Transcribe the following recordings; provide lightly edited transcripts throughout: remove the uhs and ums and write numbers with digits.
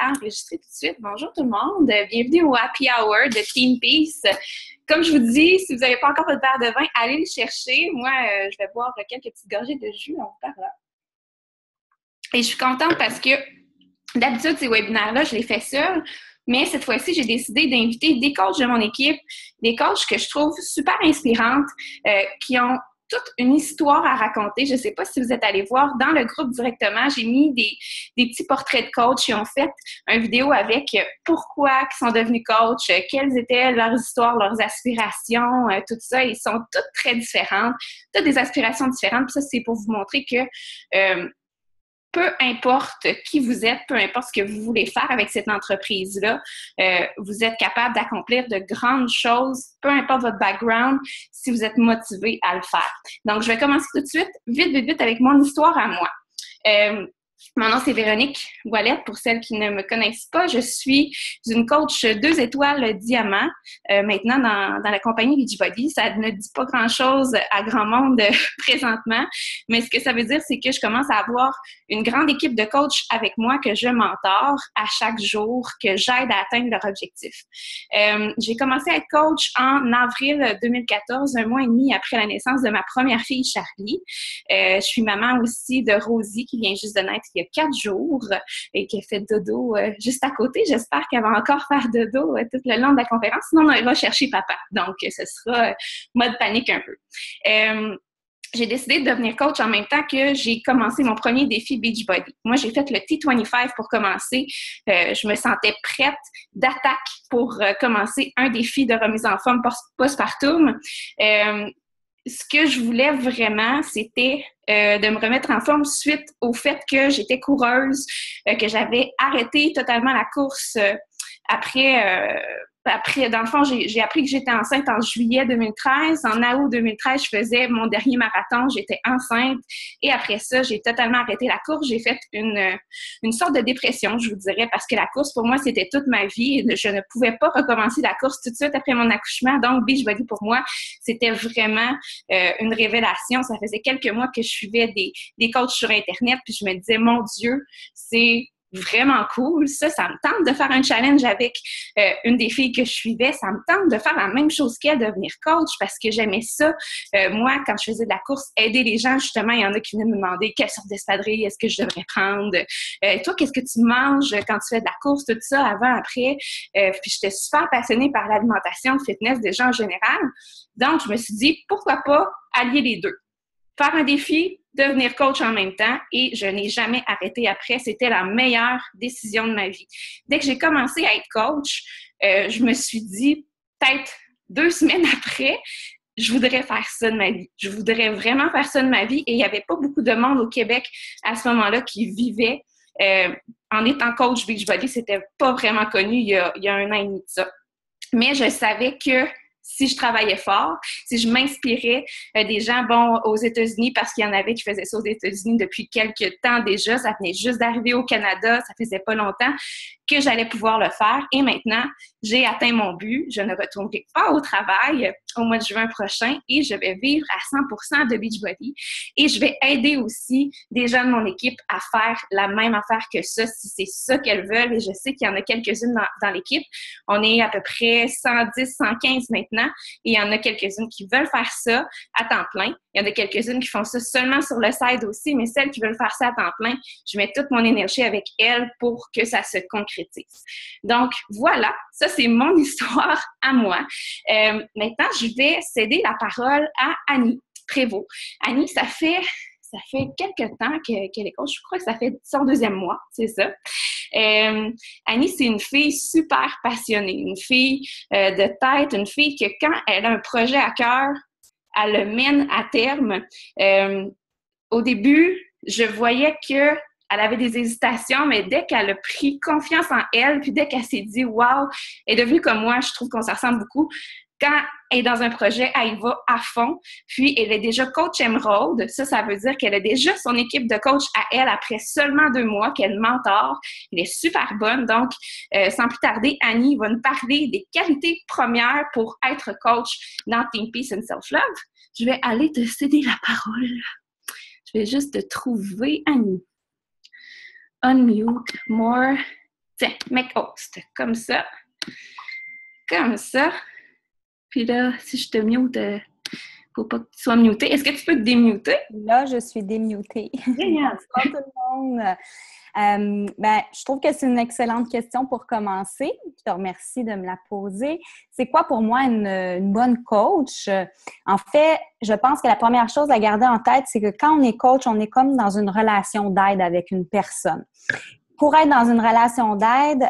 enregistrer tout de suite. Bonjour tout le monde, bienvenue au Happy Hour de Team Peace. Comme je vous dis, si vous n'avez pas encore votre verre de vin, allez le chercher. Moi, je vais boire quelques petites gorgées de jus en parlant. Et je suis contente parce que d'habitude, ces webinaires-là, je les fais seule, mais cette fois-ci, j'ai décidé d'inviter des coachs de mon équipe, des coachs que je trouve super inspirantes, qui ont toute une histoire à raconter. Je ne sais pas si vous êtes allés voir dans le groupe directement, j'ai mis des petits portraits de coachs. Ils ont fait une vidéo avec pourquoi ils sont devenus coachs, quelles étaient leurs histoires, leurs aspirations, tout ça. Ils sont toutes très différentes, toutes des aspirations différentes. Puis ça, c'est pour vous montrer que peu importe qui vous êtes, peu importe ce que vous voulez faire avec cette entreprise-là, vous êtes capable d'accomplir de grandes choses, peu importe votre background, si vous êtes motivé à le faire. Donc, je vais commencer tout de suite, vite, avec mon histoire à moi. Mon nom, c'est Véronique Ouellette. Pour celles qui ne me connaissent pas, je suis une coach 2 étoiles diamant maintenant dans la compagnie Beachbody. Ça ne dit pas grand-chose à grand monde présentement, mais ce que ça veut dire, c'est que je commence à avoir une grande équipe de coachs avec moi que je mentor à chaque jour, que j'aide à atteindre leur objectif. J'ai commencé à être coach en avril 2014, un mois et demi après la naissance de ma première fille, Charlie. Je suis maman aussi de Rosie, qui vient juste de naître il y a 4 jours et qui a fait dodo juste à côté. J'espère qu'elle va encore faire dodo tout le long de la conférence. Sinon, on ira chercher papa. Donc, ce sera mode panique un peu. J'ai décidé de devenir coach en même temps que j'ai commencé mon premier défi Beachbody. Moi, j'ai fait le T25 pour commencer. Je me sentais prête d'attaque pour commencer un défi de remise en forme postpartum. Ce que je voulais vraiment, c'était de me remettre en forme suite au fait que j'étais coureuse, que j'avais arrêté totalement la course après, dans le fond, j'ai appris que j'étais enceinte en juillet 2013. En août 2013, je faisais mon dernier marathon. J'étais enceinte. Et après ça, j'ai totalement arrêté la course. J'ai fait une sorte de dépression, je vous dirais, parce que la course, pour moi, c'était toute ma vie. Je ne pouvais pas recommencer la course tout de suite après mon accouchement. Donc, Beachbody, pour moi, c'était vraiment une révélation. Ça faisait quelques mois que je suivais des coachs sur Internet. Puis je me disais, mon Dieu, c'est vraiment cool. Ça me tente de faire un challenge avec une des filles que je suivais. Ça me tente de faire la même chose qu'elle, devenir coach, parce que j'aimais ça. Moi, quand je faisais de la course, aider les gens, justement, il y en a qui venaient me demander quelle sorte d'espadrille est-ce que je devrais prendre. Toi, qu'est-ce que tu manges quand tu fais de la course, tout ça, avant, après. Puis j'étais super passionnée par l'alimentation, le fitness des gens en général. Donc, je me suis dit, pourquoi pas allier les deux? Faire un défi, devenir coach en même temps, et je n'ai jamais arrêté après. C'était la meilleure décision de ma vie. Dès que j'ai commencé à être coach, je me suis dit, peut-être 2 semaines après, je voudrais faire ça de ma vie. Je voudrais vraiment faire ça de ma vie, et il n'y avait pas beaucoup de monde au Québec à ce moment-là qui vivait. En étant coach Beachbody, c'était pas vraiment connu il y a 1 an et demi de ça. Mais je savais que si je travaillais fort, si je m'inspirais des gens, aux États-Unis, parce qu'il y en avait qui faisaient ça aux États-Unis depuis quelques temps déjà, ça venait juste d'arriver au Canada, ça faisait pas longtemps, que j'allais pouvoir le faire. Et maintenant, j'ai atteint mon but. Je ne retournerai pas au travail au mois de juin prochain et je vais vivre à 100% de Beachbody. Et je vais aider aussi des gens de mon équipe à faire la même affaire que ça, si c'est ça qu'elles veulent. Et je sais qu'il y en a quelques-unes dans l'équipe. On est à peu près 110, 115 maintenant. Et il y en a quelques-unes qui veulent faire ça à temps plein. Il y en a quelques-unes qui font ça seulement sur le side aussi, mais celles qui veulent faire ça à temps plein, je mets toute mon énergie avec elles pour que ça se concrétise. Donc, voilà, ça, c'est mon histoire à moi. Maintenant, je vais céder la parole à Annie Prévost. Annie, ça fait quelques temps qu'elle est coach. Je crois que ça fait son 2e mois, c'est ça. Annie, c'est une fille super passionnée, une fille de tête, une fille que quand elle a un projet à cœur, elle le mène à terme. Au début, je voyais qu'elle avait des hésitations, mais dès qu'elle a pris confiance en elle, puis dès qu'elle s'est dit « wow », elle est devenue comme moi, je trouve qu'on se ressemble beaucoup. Quand elle est dans un projet, elle y va à fond. Puis, elle est déjà coach émeraude. Ça veut dire qu'elle a déjà son équipe de coach à elle après seulement 2 mois, qu'elle mentor. Elle est super bonne. Donc, sans plus tarder, Annie va nous parler des qualités premières pour être coach dans Team Peace and Self-Love. Je vais aller te céder la parole. Je vais juste te trouver, Annie. Unmute more. Tiens, make host. Comme ça. Comme ça. Puis là, si je te mute, faut pas que tu sois muté. Est-ce que tu peux te démuter? Là, je suis démutée. Génial! Bonsoir tout le monde! Je trouve que c'est une excellente question pour commencer. Je te remercie de me la poser. C'est quoi pour moi une bonne coach? En fait, je pense que la première chose à garder en tête, c'est que quand on est coach, on est comme dans une relation d'aide avec une personne. Pour être dans une relation d'aide,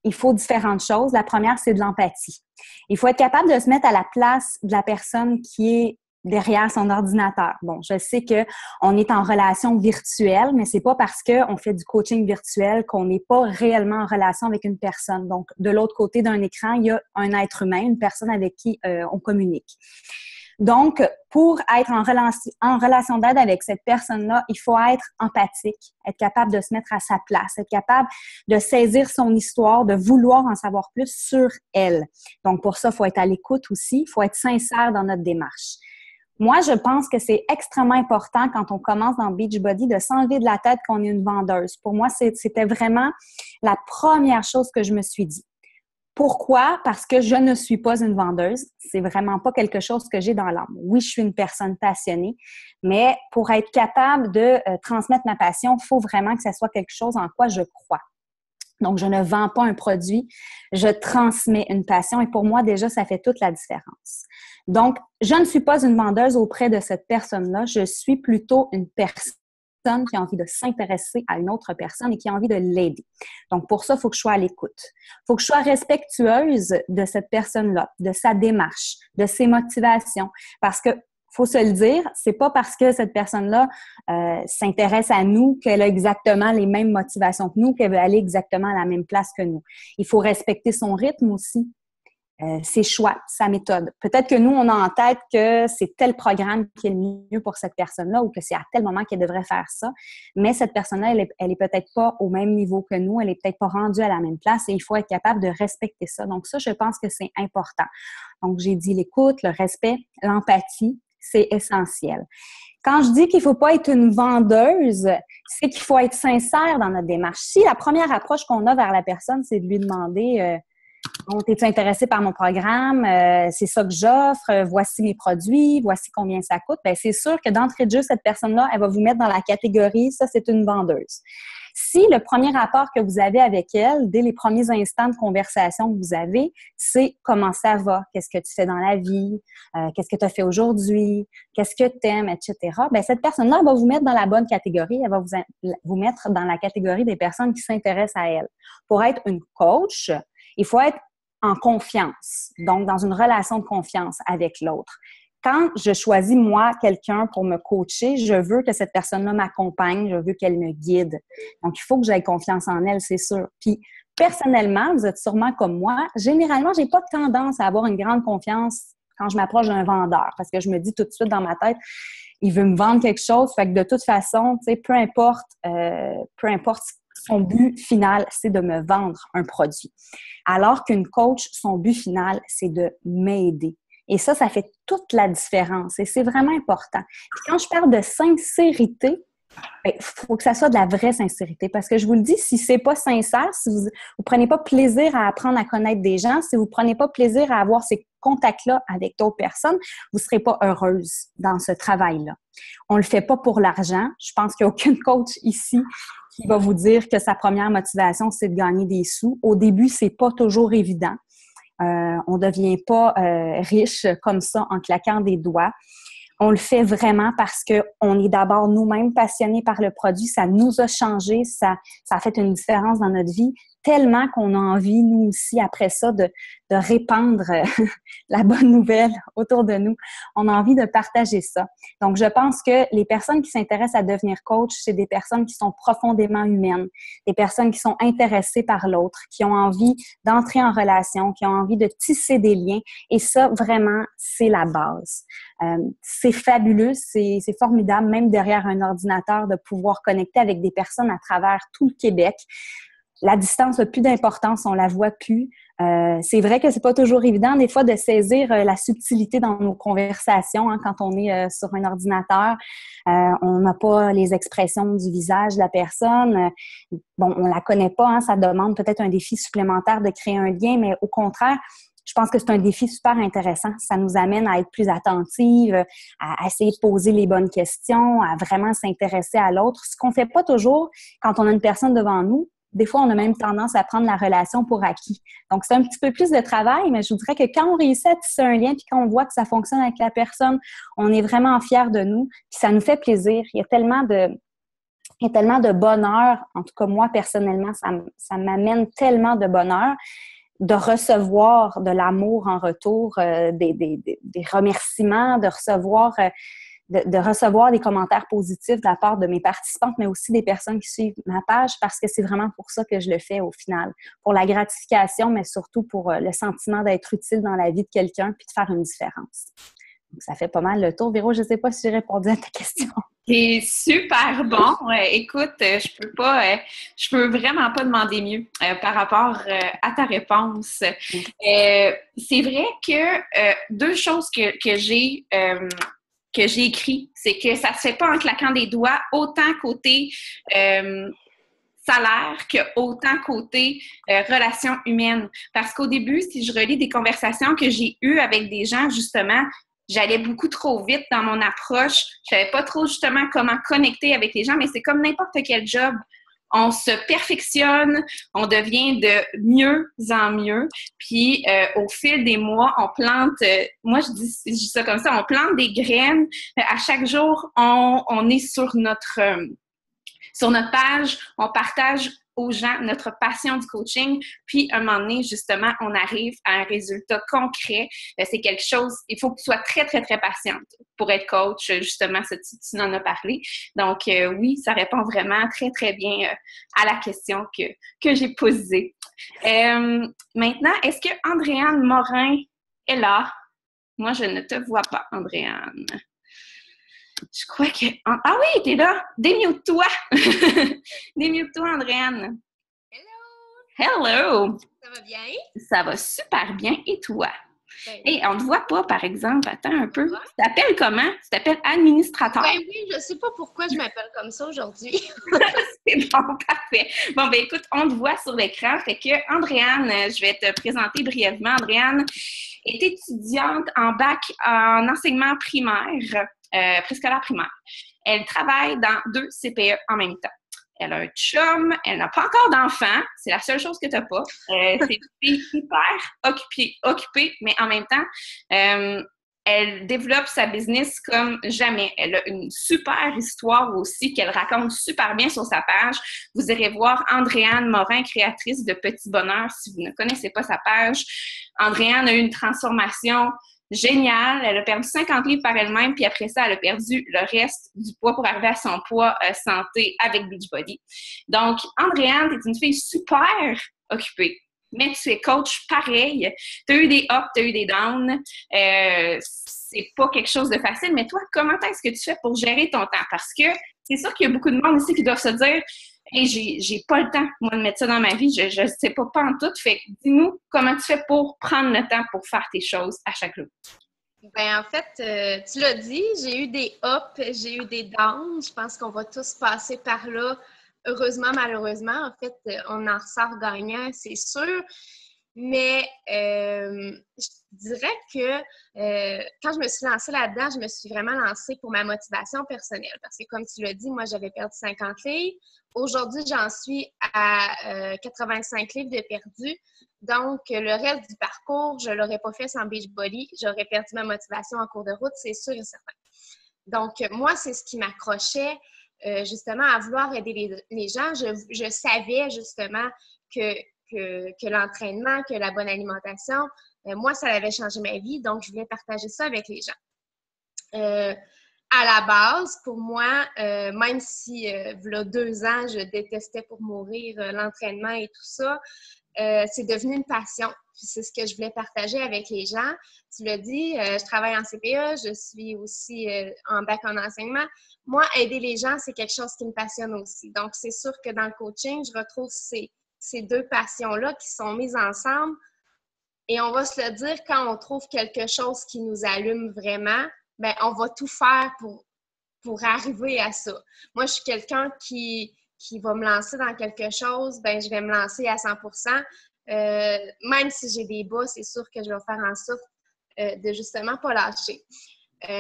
il faut différentes choses. La première, c'est de l'empathie. Il faut être capable de se mettre à la place de la personne qui est derrière son ordinateur. Bon, je sais qu'on est en relation virtuelle, mais c'est pas parce qu'on fait du coaching virtuel qu'on n'est pas réellement en relation avec une personne. Donc, de l'autre côté d'un écran, il y a un être humain, une personne avec qui on communique. Donc, pour être en relation d'aide avec cette personne-là, il faut être empathique, être capable de se mettre à sa place, être capable de saisir son histoire, de vouloir en savoir plus sur elle. Donc, pour ça, il faut être à l'écoute aussi, il faut être sincère dans notre démarche. Moi, je pense que c'est extrêmement important quand on commence dans Beachbody de s'enlever de la tête qu'on est une vendeuse. Pour moi, c'était vraiment la première chose que je me suis dit. Pourquoi? Parce que je ne suis pas une vendeuse. C'est vraiment pas quelque chose que j'ai dans l'âme. Oui, je suis une personne passionnée, mais pour être capable de transmettre ma passion, il faut vraiment que ça soit quelque chose en quoi je crois. Donc, je ne vends pas un produit, je transmets une passion et pour moi, déjà, ça fait toute la différence. Donc, je ne suis pas une vendeuse auprès de cette personne-là, je suis plutôt une personne qui a envie de s'intéresser à une autre personne et qui a envie de l'aider. Donc, pour ça, il faut que je sois à l'écoute. Il faut que je sois respectueuse de cette personne-là, de sa démarche, de ses motivations. Parce que, faut se le dire, c'est pas parce que cette personne-là s'intéresse à nous qu'elle a exactement les mêmes motivations que nous, qu'elle veut aller exactement à la même place que nous. Il faut respecter son rythme aussi. Ses choix, sa méthode. Peut-être que nous, on a en tête que c'est tel programme qui est le mieux pour cette personne-là ou que c'est à tel moment qu'elle devrait faire ça, mais cette personne-là, elle est peut-être pas au même niveau que nous, elle est peut-être pas rendue à la même place et il faut être capable de respecter ça. Donc ça, je pense que c'est important. Donc, j'ai dit l'écoute, le respect, l'empathie, c'est essentiel. Quand je dis qu'il ne faut pas être une vendeuse, c'est qu'il faut être sincère dans notre démarche. Si la première approche qu'on a vers la personne, c'est de lui demander bon, t'es-tu intéressé par mon programme? C'est ça que j'offre. Voici mes produits. Voici combien ça coûte. Bien, c'est sûr que d'entrée de jeu, cette personne-là, elle va vous mettre dans la catégorie, ça, c'est une vendeuse. Si le premier rapport que vous avez avec elle, dès les premiers instants de conversation que vous avez, c'est comment ça va, qu'est-ce que tu fais dans la vie, qu'est-ce que tu as fait aujourd'hui, qu'est-ce que tu aimes, etc. Bien, cette personne-là, elle va vous mettre dans la bonne catégorie. Elle va vous mettre dans la catégorie des personnes qui s'intéressent à elle. Pour être une coach, il faut être en confiance, donc dans une relation de confiance avec l'autre. Quand je choisis, moi, quelqu'un pour me coacher, je veux que cette personne-là m'accompagne, je veux qu'elle me guide. Donc, il faut que j'aie confiance en elle, c'est sûr. Puis, personnellement, vous êtes sûrement comme moi, généralement, j'ai pas tendance à avoir une grande confiance quand je m'approche d'un vendeur, parce que je me dis tout de suite dans ma tête, il veut me vendre quelque chose, fait que de toute façon, tu sais, peu importe son but final, c'est de me vendre un produit. Alors qu'une coach, son but final, c'est de m'aider. Et ça fait toute la différence et c'est vraiment important. Puis quand je parle de sincérité, il faut que ça soit de la vraie sincérité parce que je vous le dis, si c'est pas sincère, si vous prenez pas plaisir à apprendre à connaître des gens, si vous prenez pas plaisir à avoir ces contacts-là avec d'autres personnes, vous serez pas heureuse dans ce travail-là. On le fait pas pour l'argent. Je pense qu'il n'y a aucun coach ici qui va vous dire que sa première motivation, c'est de gagner des sous. Au début, c'est pas toujours évident. On ne devient pas riche comme ça en claquant des doigts. On le fait vraiment parce qu'on est d'abord nous-mêmes passionnés par le produit. Ça nous a changé, ça a fait une différence dans notre vie, tellement qu'on a envie, nous aussi, après ça, de répandre la bonne nouvelle autour de nous. On a envie de partager ça. Donc, je pense que les personnes qui s'intéressent à devenir coach, c'est des personnes qui sont profondément humaines, des personnes qui sont intéressées par l'autre, qui ont envie d'entrer en relation, qui ont envie de tisser des liens. Et ça, vraiment, c'est la base. C'est fabuleux, c'est formidable, même derrière un ordinateur, de pouvoir connecter avec des personnes à travers tout le Québec. la distance n'a plus d'importance, on la voit plus. C'est vrai que c'est pas toujours évident des fois de saisir la subtilité dans nos conversations quand on est sur un ordinateur. On n'a pas les expressions du visage de la personne. Bon, on la connaît pas, ça demande peut-être un défi supplémentaire de créer un lien, mais au contraire, je pense que c'est un défi super intéressant. Ça nous amène à être plus attentives, à essayer de poser les bonnes questions, à vraiment s'intéresser à l'autre. Ce qu'on fait pas toujours quand on a une personne devant nous. Des fois, on a même tendance à prendre la relation pour acquis. Donc, c'est un petit peu plus de travail, mais je vous dirais que quand on réussit à tisser un lien puis quand on voit que ça fonctionne avec la personne, on est vraiment fiers de nous puis ça nous fait plaisir. Il y a tellement de bonheur. En tout cas, moi, personnellement, ça m'amène tellement de bonheur de recevoir de l'amour en retour, des remerciements, de recevoir des commentaires positifs de la part de mes participantes, mais aussi des personnes qui suivent ma page, parce que c'est vraiment pour ça que je le fais au final. Pour la gratification, mais surtout pour le sentiment d'être utile dans la vie de quelqu'un puis de faire une différence. Donc, ça fait pas mal le tour. Véro, je ne sais pas si j'ai répondu à ta question. C'est super bon. Écoute, je peux vraiment pas demander mieux par rapport à ta réponse. C'est vrai que deux choses que j'ai écrit, c'est que ça se fait pas en claquant des doigts, autant côté salaire que autant côté relations humaines. Parce qu'au début, si je relis des conversations que j'ai eues avec des gens, justement, j'allais beaucoup trop vite dans mon approche. Je savais pas trop justement comment connecter avec les gens, mais c'est comme n'importe quel job. On se perfectionne, on devient de mieux en mieux. Puis, au fil des mois, on plante, moi je dis ça comme ça, on plante des graines. À chaque jour, on est sur notre page, on partage aux gens notre passion du coaching, puis à un moment donné, justement, on arrive à un résultat concret. C'est quelque chose, il faut que tu sois très, très, très patiente pour être coach, justement, tu en as parlé. Donc, oui, ça répond vraiment très, très bien à la question que j'ai posée. Maintenant, est-ce que Andréane Morin est là? Moi, je ne te vois pas, Andréane. Je crois que... Ah oui, t'es là! Démute-toi! Démute-toi, Andréane! Hello! Hello! Ça va bien? Ça va super bien. Et toi? Ben, Hey, on ne te voit pas, par exemple. Attends un peu. Tu t'appelles comment? Tu t'appelles administrateur. ben oui, je ne sais pas pourquoi je m'appelle comme ça aujourd'hui. C'est bon, parfait. Bon, ben écoute, on te voit sur l'écran. Fait que, Andréane, je vais te présenter brièvement. Andréane est étudiante en bac en enseignement primaire, préscolaire primaire. Elle travaille dans 2 CPE en même temps. Elle a un chum, elle n'a pas encore d'enfant, c'est la seule chose que tu n'as pas. C'est hyper occupée, mais en même temps, elle développe sa business comme jamais. Elle a une super histoire aussi qu'elle raconte super bien sur sa page. Vous irez voir Andréane Morin, créatrice de Petit Bonheur, si vous ne connaissez pas sa page. Andréane a eu une transformation géniale. Elle a perdu 50 livres par elle-même, puis après ça, elle a perdu le reste du poids pour arriver à son poids santé avec Beachbody. Donc, Andréane, t'es une fille super occupée, mais tu es coach pareil. Tu as eu des ups, tu as eu des downs. C'est pas quelque chose de facile, mais toi, comment est-ce que tu fais pour gérer ton temps? Parce que c'est sûr qu'il y a beaucoup de monde ici qui doivent se dire hey, j'ai pas le temps, moi, de mettre ça dans ma vie. Je sais pas en tout. Fait que dis-nous comment tu fais pour prendre le temps pour faire tes choses à chaque jour. Ben en fait, tu l'as dit, j'ai eu des ups, j'ai eu des downs. Je pense qu'on va tous passer par là. Heureusement, malheureusement, en fait, on en ressort gagnant, c'est sûr. Mais je dirais que quand je me suis lancée là-dedans, je me suis vraiment lancée pour ma motivation personnelle. Parce que comme tu l'as dit, moi, j'avais perdu 50 livres. Aujourd'hui, j'en suis à 85 livres de perdu. Donc, le reste du parcours, je ne l'aurais pas fait sans Beachbody. J'aurais perdu ma motivation en cours de route, c'est sûr et certain. Donc, moi, c'est ce qui m'accrochait justement à vouloir aider les gens. Je savais justement que l'entraînement, que la bonne alimentation, moi, ça avait changé ma vie. Donc, je voulais partager ça avec les gens. À la base, pour moi, même si, il y a 2 ans, je détestais pour mourir l'entraînement et tout ça, c'est devenu une passion. Puis c'est ce que je voulais partager avec les gens. Tu l'as dit, je travaille en CPE, je suis aussi en bac en enseignement. Moi, aider les gens, c'est quelque chose qui me passionne aussi. Donc, c'est sûr que dans le coaching, je retrouve ces ces deux passions-là qui sont mises ensemble. Et on va se le dire, quand on trouve quelque chose qui nous allume vraiment, ben on va tout faire pour arriver à ça. Moi, je suis quelqu'un qui va me lancer dans quelque chose, ben je vais me lancer à 100%. Même si j'ai des bas, c'est sûr que je vais faire en sorte de justement pas lâcher.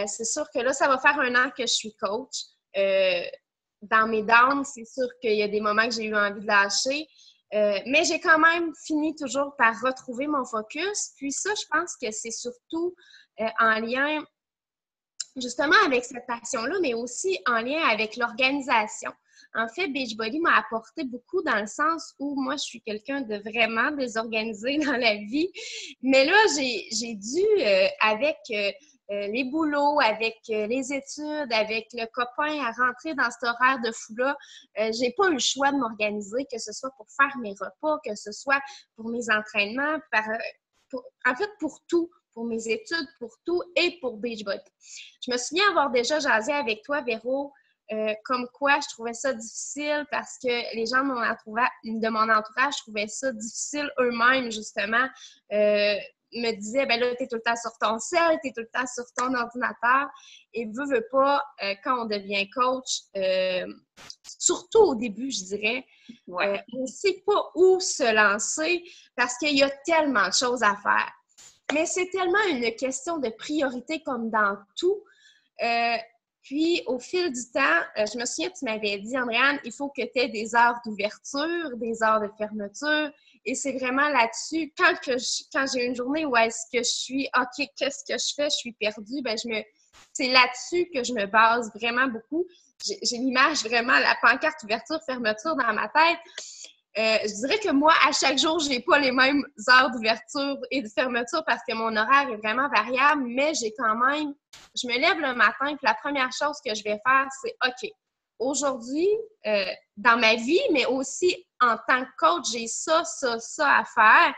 C'est sûr que là, ça va faire 1 an que je suis coach. Dans mes downs, c'est sûr qu'il y a des moments que j'ai eu envie de lâcher. Mais j'ai quand même fini toujours par retrouver mon focus. Puis ça, je pense que c'est surtout en lien justement avec cette passion-là, mais aussi en lien avec l'organisation. En fait, Beachbody m'a apporté beaucoup dans le sens où moi, je suis quelqu'un de vraiment désorganisé dans la vie. Mais là, j'ai dû, avec les boulots, avec les études, avec le copain, à rentrer dans cet horaire de fou-là, j'ai pas eu le choix de m'organiser, que ce soit pour faire mes repas, que ce soit pour mes entraînements, en fait, pour tout. Pour mes études, pour tout et pour Beachbody. Je me souviens avoir déjà jasé avec toi, Véro, comme quoi je trouvais ça difficile parce que les gens de mon entourage trouvaient ça difficile eux-mêmes, justement. Me disaient, ben là, t'es tout le temps sur ton cell, t'es tout le temps sur ton ordinateur. Et veux pas, quand on devient coach, surtout au début, je dirais, on ne sait pas où se lancer parce qu'il y a tellement de choses à faire. Mais c'est tellement une question de priorité comme dans tout. Puis, au fil du temps, je me souviens, tu m'avais dit, Andréane, il faut que tu aies des heures d'ouverture, des heures de fermeture. Et c'est vraiment là-dessus, quand j'ai une journée où est-ce que je suis, OK, qu'est-ce que je fais? Je suis perdue. Ben, c'est là-dessus que je me base vraiment beaucoup. J'ai l'image vraiment, la pancarte ouverture-fermeture dans ma tête. Je dirais que moi, à chaque jour, je n'ai pas les mêmes heures d'ouverture et de fermeture parce que mon horaire est vraiment variable, mais j'ai quand même, je me lève le matin et la première chose que je vais faire, c'est OK, aujourd'hui, dans ma vie, mais aussi en tant que coach, j'ai ça à faire.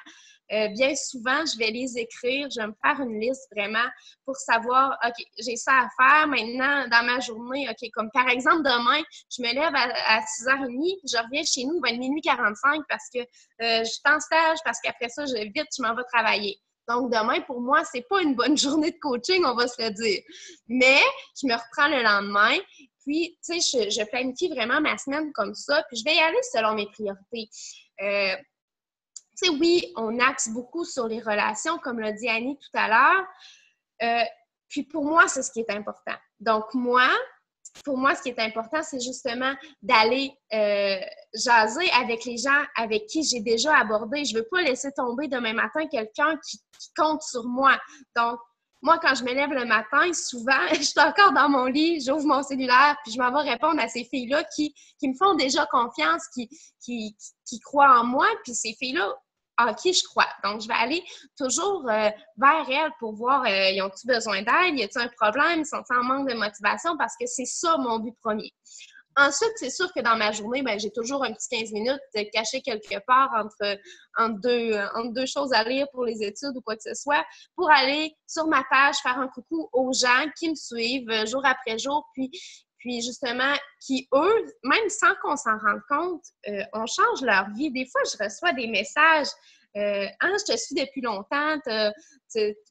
Bien souvent, je vais les écrire, je vais me faire une liste vraiment pour savoir, OK, j'ai ça à faire maintenant dans ma journée. OK, comme par exemple, demain, je me lève à 6h30, je reviens chez nous, il va être minuit 45 parce que je suis en stage, parce qu'après ça, je m'en vais travailler. Donc, demain, pour moi, c'est pas une bonne journée de coaching, on va se le dire. Mais je me reprends le lendemain. Puis, tu sais, je planifie vraiment ma semaine comme ça, puis je vais y aller selon mes priorités. Tu sais, oui, on axe beaucoup sur les relations, comme l'a dit Annie tout à l'heure. Puis pour moi, c'est ce qui est important. Donc, pour moi, ce qui est important, c'est justement d'aller jaser avec les gens avec qui j'ai déjà abordé. Je ne veux pas laisser tomber demain matin quelqu'un qui compte sur moi. Donc, moi, quand je me lève le matin, souvent, je suis encore dans mon lit, j'ouvre mon cellulaire, puis je m'en vais répondre à ces filles-là qui me font déjà confiance, qui croient en moi, puis ces filles-là en qui je crois. Donc, je vais aller toujours vers elles pour voir, ils ont-ils besoin d'aide, y a-t-il un problème, ils sont en manque de motivation, parce que c'est ça mon but premier. Ensuite, c'est sûr que dans ma journée, ben, j'ai toujours un petit 15 minutes caché quelque part entre deux choses à lire pour les études ou quoi que ce soit, pour aller sur ma page, faire un coucou aux gens qui me suivent jour après jour, puis justement, qui, eux, même sans qu'on s'en rende compte, on change leur vie. Des fois, je reçois des messages « je te suis depuis longtemps,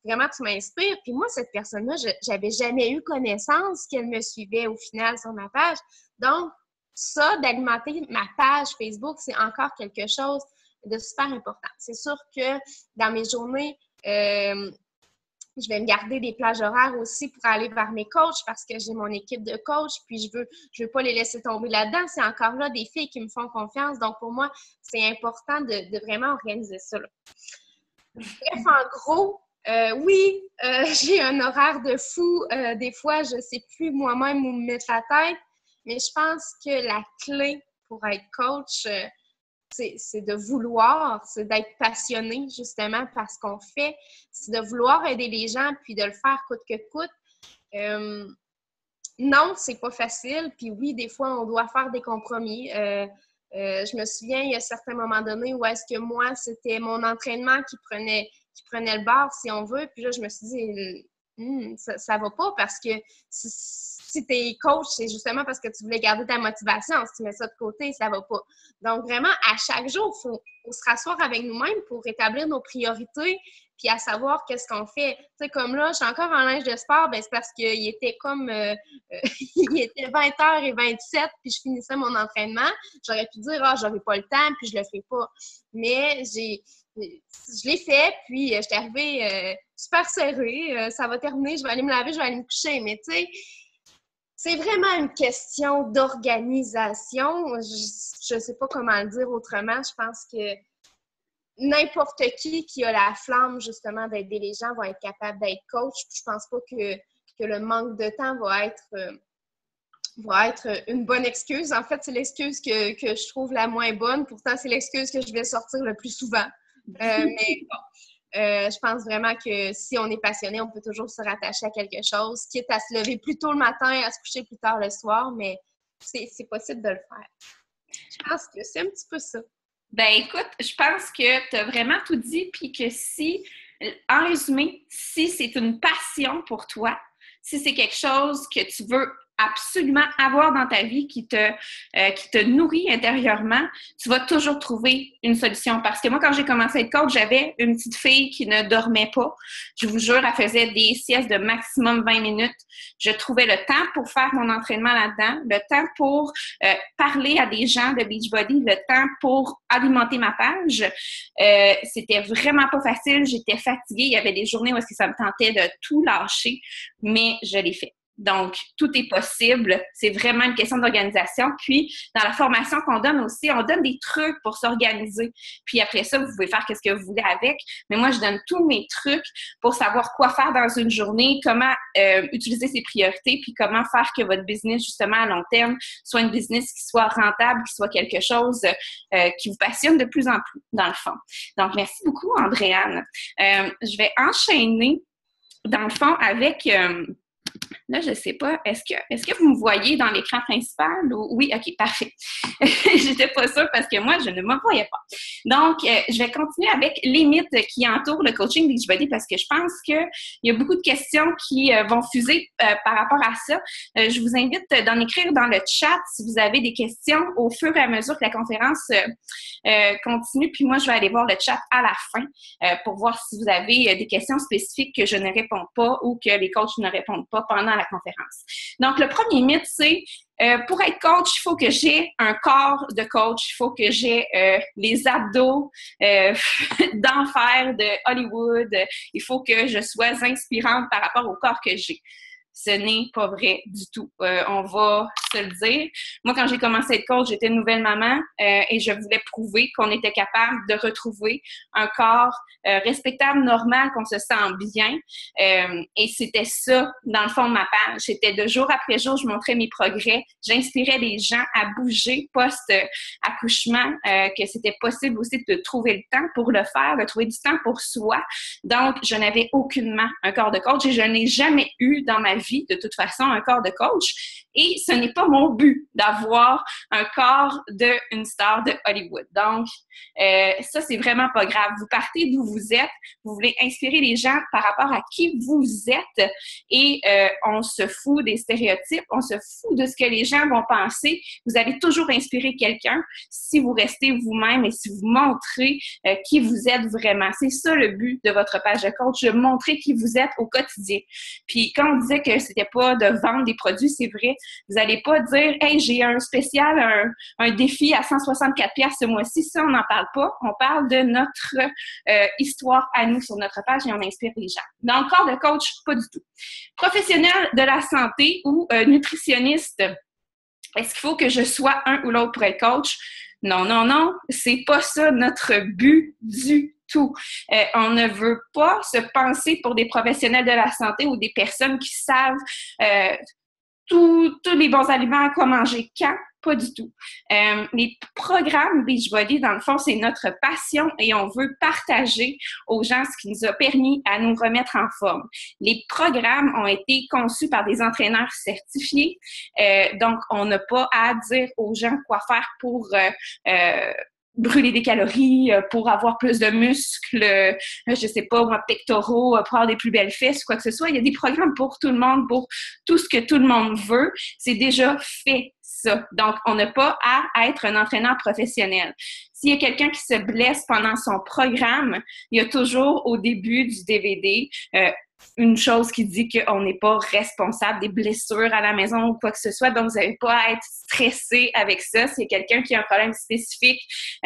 vraiment, tu m'inspires. » Puis moi, cette personne-là, j'avais jamais eu connaissance qu'elle me suivait au final sur ma page. Donc, ça, d'alimenter ma page Facebook, c'est encore quelque chose de super important. C'est sûr que dans mes journées, je vais me garder des plages horaires aussi pour aller vers mes coachs parce que j'ai mon équipe de coachs, puis je veux pas les laisser tomber là-dedans. C'est encore là des filles qui me font confiance. Donc, pour moi, c'est important de vraiment organiser ça, là. Bref, en gros, oui, j'ai un horaire de fou. Des fois, je sais plus moi-même où me mettre la tête, mais je pense que la clé pour être coach, c'est de vouloir, c'est d'être passionné justement par ce qu'on fait, c'est de vouloir aider les gens puis de le faire coûte que coûte. Non, c'est pas facile, puis oui, des fois, on doit faire des compromis. Je me souviens, il y a certains moments donnés où est-ce que moi, c'était mon entraînement qui prenait le bord, si on veut, puis là, je me suis dit, ça va pas parce que si tu es coach, c'est justement parce que tu voulais garder ta motivation. Si tu mets ça de côté, ça va pas. Donc, vraiment, à chaque jour, il faut se rasseoir avec nous-mêmes pour établir nos priorités puis à savoir qu'est-ce qu'on fait. Tu sais, comme là, je suis encore en linge de sport, ben c'est parce qu'il était comme... il était 20h27, puis je finissais mon entraînement. J'aurais pu dire, j'aurais pas le temps, puis je le ferai pas. Mais je l'ai fait, puis j'étais arrivée super serrée. Ça va terminer, je vais aller me laver, je vais aller me coucher. Mais tu sais, c'est vraiment une question d'organisation. Je ne sais pas comment le dire autrement. Je pense que n'importe qui a la flamme, justement, d'aider les gens va être capable d'être coach. Je pense pas que le manque de temps va être une bonne excuse. En fait, c'est l'excuse que je trouve la moins bonne. Pourtant, c'est l'excuse que je vais sortir le plus souvent. Mais bon, je pense vraiment que si on est passionné, on peut toujours se rattacher à quelque chose, quitte à se lever plus tôt le matin, à se coucher plus tard le soir, mais c'est possible de le faire. Je pense que c'est un petit peu ça. Ben écoute, je pense que tu as vraiment tout dit, puis que si, en résumé, si c'est une passion pour toi, si c'est quelque chose que tu veux absolument avoir dans ta vie qui te nourrit intérieurement, tu vas toujours trouver une solution. Parce que moi, quand j'ai commencé à être coach, j'avais une petite fille qui ne dormait pas. Je vous jure, elle faisait des siestes de maximum 20 minutes. Je trouvais le temps pour faire mon entraînement là-dedans, le temps pour parler à des gens de Beachbody, le temps pour alimenter ma page. C'était vraiment pas facile. J'étais fatiguée. Il y avait des journées où ça me tentait de tout lâcher, mais je l'ai fait. Donc, tout est possible. C'est vraiment une question d'organisation. Puis, dans la formation qu'on donne aussi, on donne des trucs pour s'organiser. Puis après ça, vous pouvez faire ce que vous voulez avec. Mais moi, je donne tous mes trucs pour savoir quoi faire dans une journée, comment utiliser ses priorités, puis comment faire que votre business, justement, à long terme, soit une business qui soit rentable, qui soit quelque chose qui vous passionne de plus en plus, dans le fond. Donc, merci beaucoup, Andréane. Je vais enchaîner, dans le fond, avec... Là, je ne sais pas. Est-ce que vous me voyez dans l'écran principal? Ou... Oui, OK, parfait. Je n'étais pas sûre parce que moi, je ne me voyais pas. Donc, je vais continuer avec les mythes qui entourent le coaching Beachbody parce que je pense qu'il y a beaucoup de questions qui vont fuser par rapport à ça. Je vous invite d'en écrire dans le chat si vous avez des questions au fur et à mesure que la conférence continue. Puis moi, je vais aller voir le chat à la fin pour voir si vous avez des questions spécifiques que je ne réponds pas ou que les coachs ne répondent pas pendant la conférence. Donc, le premier mythe, c'est pour être coach, il faut que j'ai un corps de coach, il faut que j'ai les abdos d'enfer de Hollywood, il faut que je sois inspirante par rapport au corps que j'ai. Ce n'est pas vrai du tout. On va se le dire. Moi, quand j'ai commencé à être coach, j'étais une nouvelle maman et je voulais prouver qu'on était capable de retrouver un corps respectable, normal, qu'on se sent bien. Et c'était ça, dans le fond de ma page. C'était de jour après jour, je montrais mes progrès. J'inspirais les gens à bouger post-accouchement, que c'était possible aussi de trouver le temps pour le faire, de trouver du temps pour soi. Donc, je n'avais aucunement un corps de coach et je n'ai jamais eu dans ma vie, de toute façon, un corps de coach. Et ce n'est pas mon but d'avoir un corps d'une star de Hollywood. Donc, ça, c'est vraiment pas grave. Vous partez d'où vous êtes, vous voulez inspirer les gens par rapport à qui vous êtes et on se fout des stéréotypes, on se fout de ce que les gens vont penser. Vous allez toujours inspirer quelqu'un si vous restez vous-même et si vous montrez qui vous êtes vraiment. C'est ça le but de votre page de coach, de montrer qui vous êtes au quotidien. Puis quand on disait que c'était pas de vendre des produits, c'est vrai. Vous n'allez pas dire « Hey, j'ai un spécial, un défi à 164$ ce mois-ci ». Ça, on n'en parle pas. On parle de notre histoire à nous sur notre page et on inspire les gens. Dans le corps de coach, pas du tout. Professionnel de la santé ou nutritionniste, est-ce qu'il faut que je sois un ou l'autre pour être coach? Non, non, non. C'est pas ça notre but du tout. On ne veut pas se penser pour des professionnels de la santé ou des personnes qui savent tous les bons aliments, quoi manger quand, pas du tout. Les programmes Beachbody, dans le fond, c'est notre passion et on veut partager aux gens ce qui nous a permis à nous remettre en forme. Les programmes ont été conçus par des entraîneurs certifiés, donc on n'a pas à dire aux gens quoi faire pour brûler des calories, pour avoir plus de muscles, je sais pas, moi, pectoraux, pour avoir des plus belles fesses, quoi que ce soit. Il y a des programmes pour tout le monde, pour tout ce que tout le monde veut. C'est déjà fait, ça. Donc, on n'a pas à être un entraîneur professionnel. S'il y a quelqu'un qui se blesse pendant son programme, il y a toujours au début du DVD une chose qui dit qu'on n'est pas responsable des blessures à la maison ou quoi que ce soit. Donc, vous n'avez pas à être stressé avec ça. S'il y a quelqu'un qui a un problème spécifique,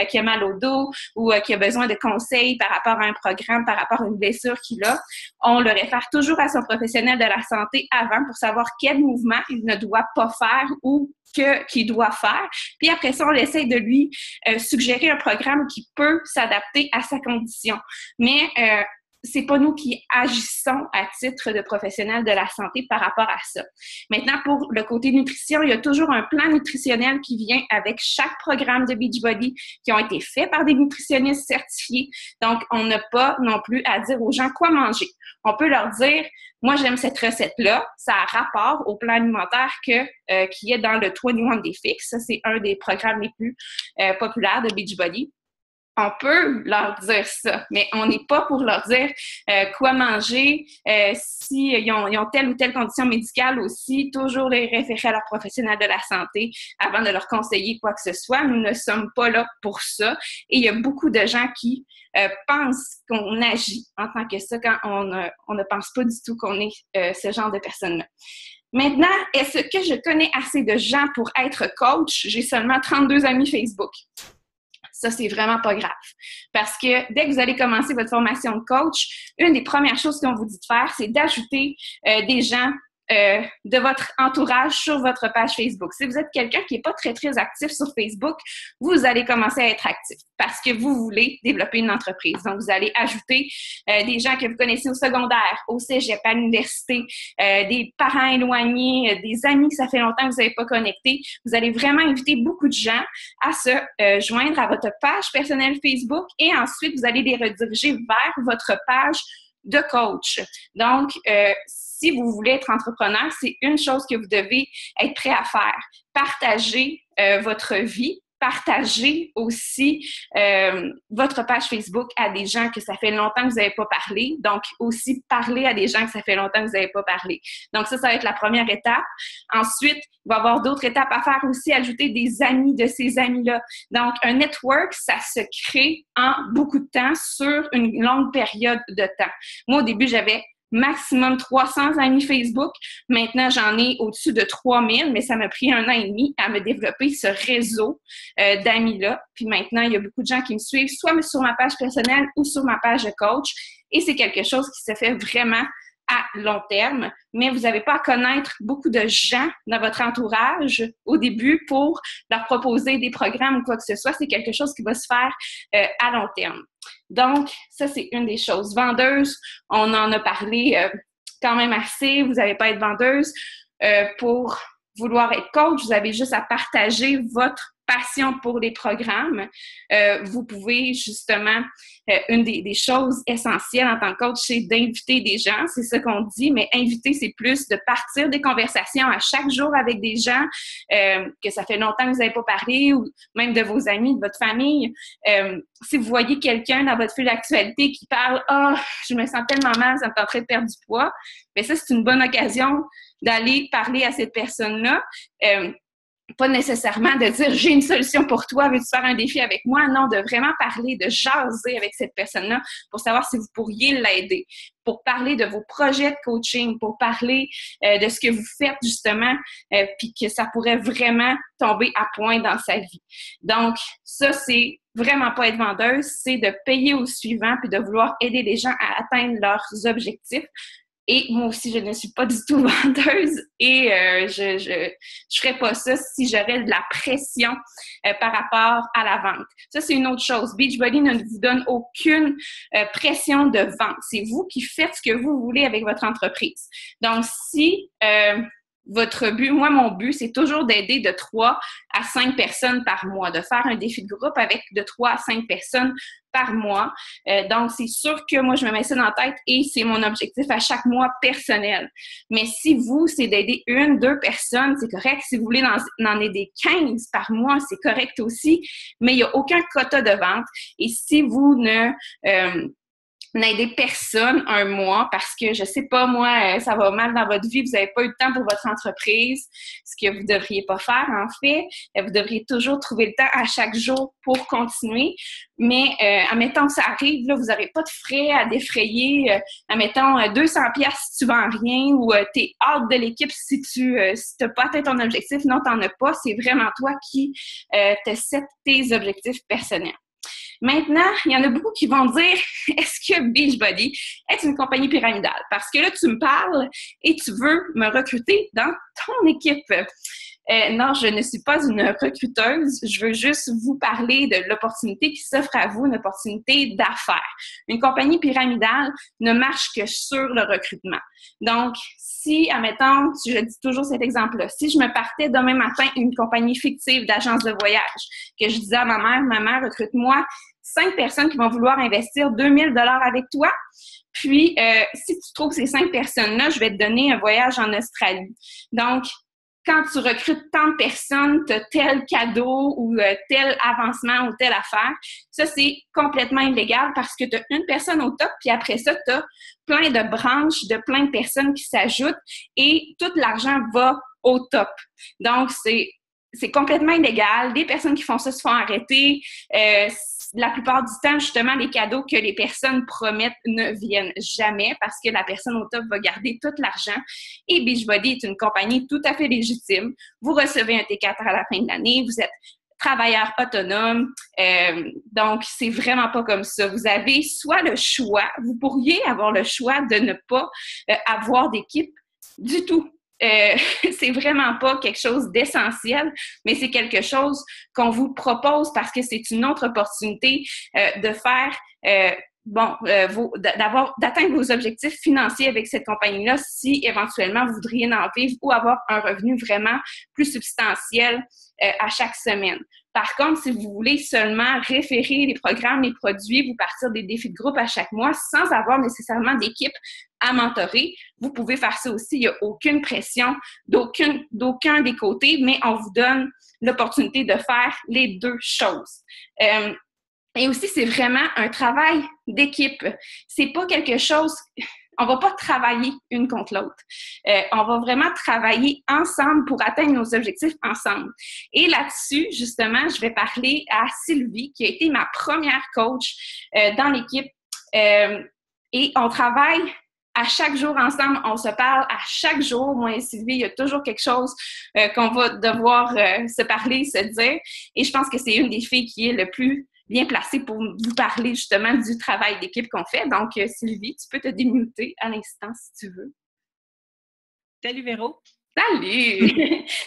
qui a mal au dos ou qui a besoin de conseils par rapport à un programme, par rapport à une blessure qu'il a, on le réfère toujours à son professionnel de la santé avant pour savoir quel mouvement il ne doit pas faire ou qu'il doit faire. Puis après ça, on essaie de lui suggérer un programme qui peut s'adapter à sa condition. Mais c'est pas nous qui agissons à titre de professionnels de la santé par rapport à ça. Maintenant, pour le côté nutrition, il y a toujours un plan nutritionnel qui vient avec chaque programme de Beachbody qui ont été faits par des nutritionnistes certifiés. Donc, on n'a pas non plus à dire aux gens quoi manger. On peut leur dire, moi, j'aime cette recette-là. Ça a rapport au plan alimentaire qui est dans le 21 Day Fix. Ça, c'est un des programmes les plus populaires de Beachbody. On peut leur dire ça, mais on n'est pas pour leur dire quoi manger, s'ils ont telle ou telle condition médicale aussi, toujours les référer à leur professionnel de la santé avant de leur conseiller quoi que ce soit. Nous ne sommes pas là pour ça. Et il y a beaucoup de gens qui pensent qu'on agit en tant que ça quand on ne pense pas du tout qu'on est ce genre de personnes-là. Maintenant, est-ce que je connais assez de gens pour être coach? J'ai seulement 32 amis Facebook. Ça, c'est vraiment pas grave. Parce que dès que vous allez commencer votre formation de coach, une des premières choses qu'on vous dit de faire, c'est d'ajouter des gens de votre entourage sur votre page Facebook. Si vous êtes quelqu'un qui n'est pas très, très actif sur Facebook, vous allez commencer à être actif parce que vous voulez développer une entreprise. Donc, vous allez ajouter des gens que vous connaissez au secondaire, au cégep, à l'université, des parents éloignés, des amis que ça fait longtemps que vous n'avez pas connecté. Vous allez vraiment inviter beaucoup de gens à se joindre à votre page personnelle Facebook et ensuite, vous allez les rediriger vers votre page de coach. Donc, si vous voulez être entrepreneur, c'est une chose que vous devez être prêt à faire. Partager votre vie, partager aussi votre page Facebook à des gens que ça fait longtemps que vous n'avez pas parlé. Donc, aussi parler à des gens que ça fait longtemps que vous n'avez pas parlé. Donc, ça va être la première étape. Ensuite, il va y avoir d'autres étapes à faire aussi, ajouter des amis de ces amis-là. Donc, un network, ça se crée en beaucoup de temps sur une longue période de temps. Moi, au début, j'avais maximum 300 amis Facebook. Maintenant, j'en ai au-dessus de 3000, mais ça m'a pris 1 an et demi à me développer ce réseau d'amis-là. Puis maintenant, il y a beaucoup de gens qui me suivent, soit sur ma page personnelle ou sur ma page de coach. Et c'est quelque chose qui se fait vraiment à long terme, mais vous n'avez pas à connaître beaucoup de gens dans votre entourage au début pour leur proposer des programmes ou quoi que ce soit. C'est quelque chose qui va se faire à long terme. Donc, ça, c'est une des choses. Vendeuse, on en a parlé quand même assez. Vous n'avez pas à être vendeuse. Pour vouloir être coach, vous avez juste à partager votre passion pour les programmes. Vous pouvez justement, une des choses essentielles en tant que coach, c'est d'inviter des gens. C'est ça qu'on dit, mais inviter, c'est plus de partir des conversations à chaque jour avec des gens que ça fait longtemps que vous n'avez pas parlé ou même de vos amis, de votre famille. Si vous voyez quelqu'un dans votre fil d'actualité qui parle « Ah, je me sens tellement mal, ça me tenterait de perdre du poids », bien ça, c'est une bonne occasion d'aller parler à cette personne-là. Pas nécessairement de dire « j'ai une solution pour toi, veux-tu faire un défi avec moi ?» Non, de vraiment parler, de jaser avec cette personne-là pour savoir si vous pourriez l'aider, pour parler de vos projets de coaching, pour parler de ce que vous faites justement, puis que ça pourrait vraiment tomber à point dans sa vie. Donc, ça, c'est vraiment pas être vendeuse, c'est de payer au suivant puis de vouloir aider les gens à atteindre leurs objectifs. Et moi aussi, je ne suis pas du tout vendeuse et je ferais pas ça si j'aurais de la pression par rapport à la vente. Ça, c'est une autre chose. Beachbody ne vous donne aucune pression de vente. C'est vous qui faites ce que vous voulez avec votre entreprise. Donc, si votre but. Moi, mon but, c'est toujours d'aider de 3 à 5 personnes par mois, de faire un défi de groupe avec de 3 à 5 personnes par mois. Donc, c'est sûr que moi, je me mets ça dans la tête et c'est mon objectif à chaque mois personnel. Mais si vous, c'est d'aider 1, 2 personnes, c'est correct. Si vous voulez en aider 15 par mois, c'est correct aussi. Mais il n'y a aucun quota de vente. Et si vous n'aidez personne un mois parce que, je sais pas, moi, ça va mal dans votre vie, vous n'avez pas eu le temps pour votre entreprise, ce que vous ne devriez pas faire, en fait. Vous devriez toujours trouver le temps à chaque jour pour continuer. Mais, admettons que ça arrive, là, vous n'aurez pas de frais à défrayer. Admettons, 200$ si tu vends rien ou tu es hors de l'équipe si tu n'as pas atteint ton objectif. Non, tu n'en as pas. C'est vraiment toi qui te set tes objectifs personnels. Maintenant, il y en a beaucoup qui vont dire « Est-ce que Beachbody est une compagnie pyramidale? » Parce que là, tu me parles et tu veux me recruter dans ton équipe. Non, je ne suis pas une recruteuse. Je veux juste vous parler de l'opportunité qui s'offre à vous, une opportunité d'affaires. Une compagnie pyramidale ne marche que sur le recrutement. Donc, si, admettons, je dis toujours cet exemple-là, si je me partais demain matin une compagnie fictive d'agence de voyage, que je disais à ma mère, recrute-moi 5 personnes qui vont vouloir investir 2000$ avec toi, puis si tu trouves ces 5 personnes-là, je vais te donner un voyage en Australie. Donc, quand tu recrutes tant de personnes, tu as tel cadeau ou tel avancement ou telle affaire. Ça, c'est complètement illégal parce que tu as une personne au top, puis après ça, tu as plein de branches de plein de personnes qui s'ajoutent et tout l'argent va au top. Donc, c'est complètement illégal. Des personnes qui font ça se font arrêter. La plupart du temps, justement, les cadeaux que les personnes promettent ne viennent jamais parce que la personne au top va garder tout l'argent. Et Beachbody est une compagnie tout à fait légitime. Vous recevez un T4 à la fin de l'année, vous êtes travailleur autonome, donc c'est vraiment pas comme ça. Vous avez soit le choix, vous pourriez avoir le choix de ne pas avoir d'équipe du tout. C'est vraiment pas quelque chose d'essentiel, mais c'est quelque chose qu'on vous propose parce que c'est une autre opportunité de faire, d'atteindre vos objectifs financiers avec cette compagnie-là si éventuellement vous voudriez en vivre ou avoir un revenu vraiment plus substantiel à chaque semaine. Par contre, si vous voulez seulement référer les programmes, les produits, vous partir des défis de groupe à chaque mois sans avoir nécessairement d'équipe à mentorer, vous pouvez faire ça aussi. Il n'y a aucune pression d'aucun des côtés, mais on vous donne l'opportunité de faire les deux choses. Et aussi, c'est vraiment un travail d'équipe. C'est pas quelque chose... On va pas travailler une contre l'autre. On va vraiment travailler ensemble pour atteindre nos objectifs ensemble. Et là-dessus, justement, je vais parler à Sylvie, qui a été ma première coach dans l'équipe. Et on travaille à chaque jour ensemble, on se parle à chaque jour. Moi et Sylvie, il y a toujours quelque chose qu'on va devoir se parler, se dire. Et je pense que c'est une des filles qui est le plus bien placée pour vous parler justement du travail d'équipe qu'on fait. Donc, Sylvie, tu peux te démuter à l'instant si tu veux. Salut Véro! Salut!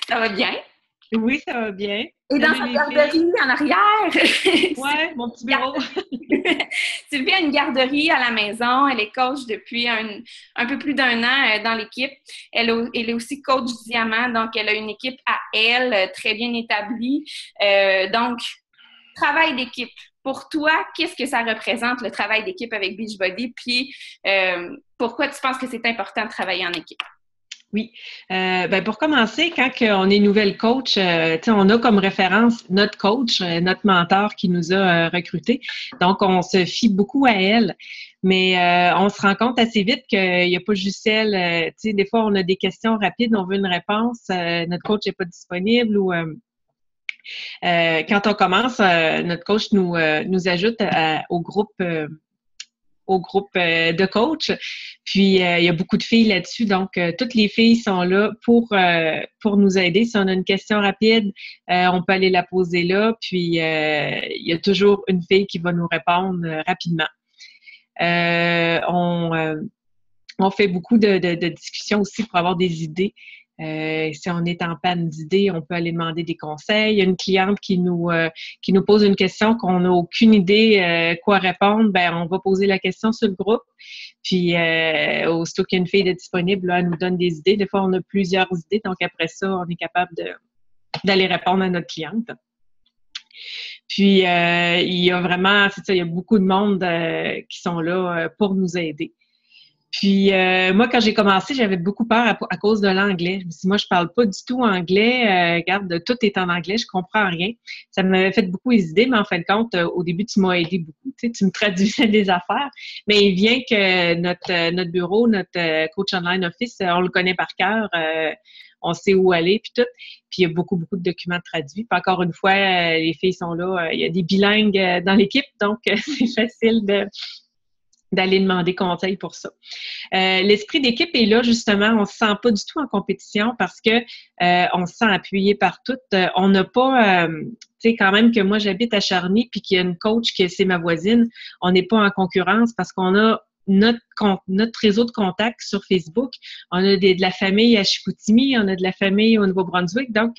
Ça va bien? Oui, ça va bien. Et dans sa garderie en arrière! Oui, mon petit bureau! Sylvie a une garderie à la maison. Elle est coach depuis un peu plus d'1 an dans l'équipe. Elle est aussi coach diamant, donc elle a une équipe à elle, très bien établie. Donc, travail d'équipe. Pour toi, qu'est-ce que ça représente, le travail d'équipe avec Beachbody? Puis, pourquoi tu penses que c'est important de travailler en équipe? Oui. Pour commencer, quand on est nouvelle coach, on a comme référence notre coach, notre mentor qui nous a recrutés. Donc, on se fie beaucoup à elle. Mais on se rend compte assez vite qu'il n'y a pas juste elle. Des fois, on a des questions rapides, on veut une réponse. Notre coach n'est pas disponible ou... quand on commence, notre coach nous ajoute au groupe de coach. Puis, il y a beaucoup de filles là-dessus. Donc, toutes les filles sont là pour nous aider. Si on a une question rapide, on peut aller la poser là. Puis, il y a toujours une fille qui va nous répondre rapidement. On fait beaucoup de discussions aussi pour avoir des idées. Si on est en panne d'idées, on peut aller demander des conseils. Il y a une cliente qui nous pose une question qu'on n'a aucune idée quoi répondre, ben on va poser la question sur le groupe. Puis aussitôt qu'une fille est disponible, là, elle nous donne des idées. Des fois, on a plusieurs idées, donc après ça, on est capable d'aller répondre à notre cliente. Puis il y a vraiment, c'est ça, il y a beaucoup de monde qui sont là pour nous aider. Puis moi, quand j'ai commencé, j'avais beaucoup peur à cause de l'anglais. Je me suis dit, moi, je parle pas du tout anglais. Regarde, tout est en anglais, je comprends rien. Ça m'avait fait beaucoup hésiter, mais en fin de compte, au début, tu m'as aidé beaucoup. Tu sais, tu me traduisais des affaires. Mais il vient que notre bureau, notre coach online office, on le connaît par cœur. On sait où aller, puis tout. Puis il y a beaucoup, beaucoup de documents traduits. Puis encore une fois, les filles sont là. Il y a des bilingues dans l'équipe, donc c'est facile d'aller demander conseil pour ça. L'esprit d'équipe est là, justement. On se sent pas du tout en compétition parce que on se sent appuyé par toutes. On n'a pas... tu sais, quand même que moi, j'habite à Charny puis qu'il y a une coach qui c'est ma voisine, on n'est pas en concurrence parce qu'on a notre réseau de contacts sur Facebook. On a de la famille à Chicoutimi, on a de la famille au Nouveau-Brunswick. Donc,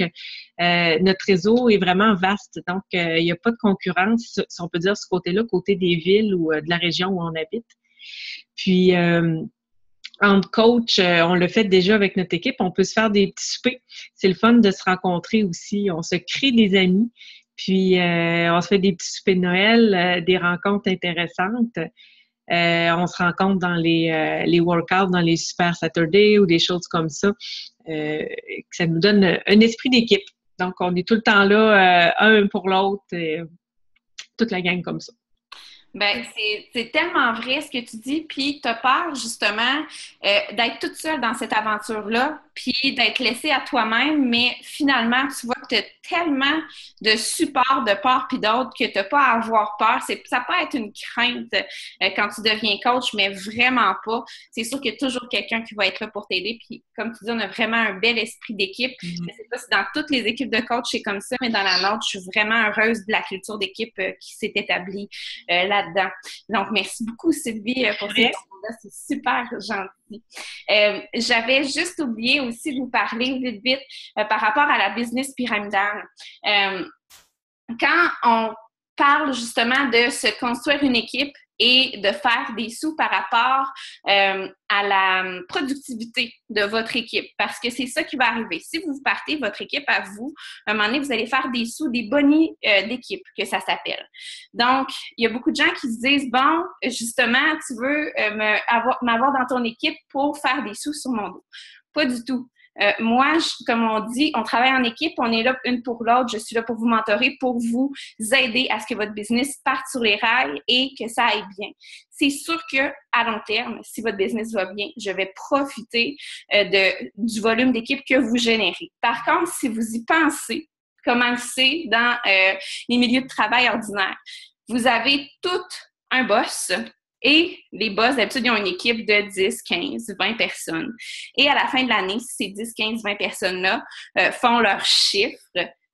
notre réseau est vraiment vaste. Donc, il n'y a pas de concurrence, si on peut dire, ce côté-là, côté des villes ou de la région où on habite. Puis, entre coach, on le fait déjà avec notre équipe. On peut se faire des petits soupers. C'est le fun de se rencontrer aussi. On se crée des amis. Puis, on se fait des petits soupers de Noël, des rencontres intéressantes. On se rencontre dans les workouts, dans les Super Saturday ou des choses comme ça. Ça nous donne un esprit d'équipe. Donc, on est tout le temps là, un pour l'autre, toute la gang comme ça. Ben, c'est tellement vrai ce que tu dis, puis tu as peur justement d'être toute seule dans cette aventure-là, puis d'être laissée à toi-même, mais finalement, tu vois que tu as tellement de support de part puis d'autre que tu n'as pas à avoir peur. Ça peut être une crainte quand tu deviens coach, mais vraiment pas. C'est sûr qu'il y a toujours quelqu'un qui va être là pour t'aider, puis comme tu dis, on a vraiment un bel esprit d'équipe. Je ne sais pas si dans toutes les équipes de coach c'est comme ça, mais dans la nôtre, je suis vraiment heureuse de la culture d'équipe qui s'est établie là-dedans. Donc, merci beaucoup, Sylvie, pour ces questions-là. C'est super gentil. J'avais juste oublié aussi de vous parler vite, par rapport à la business pyramidale. Quand on parle justement de se construire une équipe et de faire des sous par rapport à la productivité de votre équipe. Parce que c'est ça qui va arriver. Si vous partez votre équipe à vous, à un moment donné, vous allez faire des sous, des bonus d'équipe, que ça s'appelle. Donc, il y a beaucoup de gens qui se disent, bon, justement, tu veux m'avoir dans ton équipe pour faire des sous sur mon dos. Pas du tout. Moi, comme on dit, on travaille en équipe, on est là une pour l'autre. Je suis là pour vous mentorer, pour vous aider à ce que votre business parte sur les rails et que ça aille bien. C'est sûr que à long terme, si votre business va bien, je vais profiter du volume d'équipe que vous générez. Par contre, si vous y pensez, comment c'est dans les milieux de travail ordinaires, vous avez tout un boss. Et les boss, d'habitude, ils ont une équipe de 10, 15, 20 personnes. Et à la fin de l'année, si ces 10, 15, 20 personnes-là font leurs chiffres,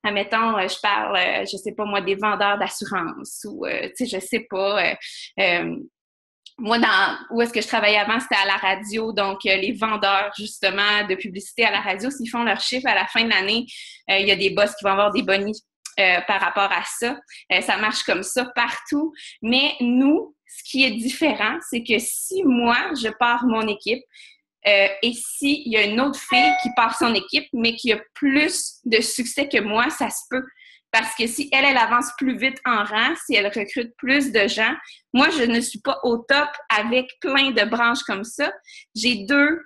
admettons, je parle, je sais pas moi, des vendeurs d'assurance ou, tu sais, je sais pas, moi, où est-ce que je travaillais avant, c'était à la radio. Donc, les vendeurs, justement, de publicité à la radio, s'ils font leurs chiffres à la fin de l'année, il y a des boss qui vont avoir des bonus par rapport à ça. Ça marche comme ça partout. Mais nous, ce qui est différent, c'est que si moi, je pars mon équipe et s'il y a une autre fille qui part son équipe, mais qui a plus de succès que moi, ça se peut. Parce que si elle avance plus vite en rang, si elle recrute plus de gens, moi, je ne suis pas au top avec plein de branches comme ça. J'ai deux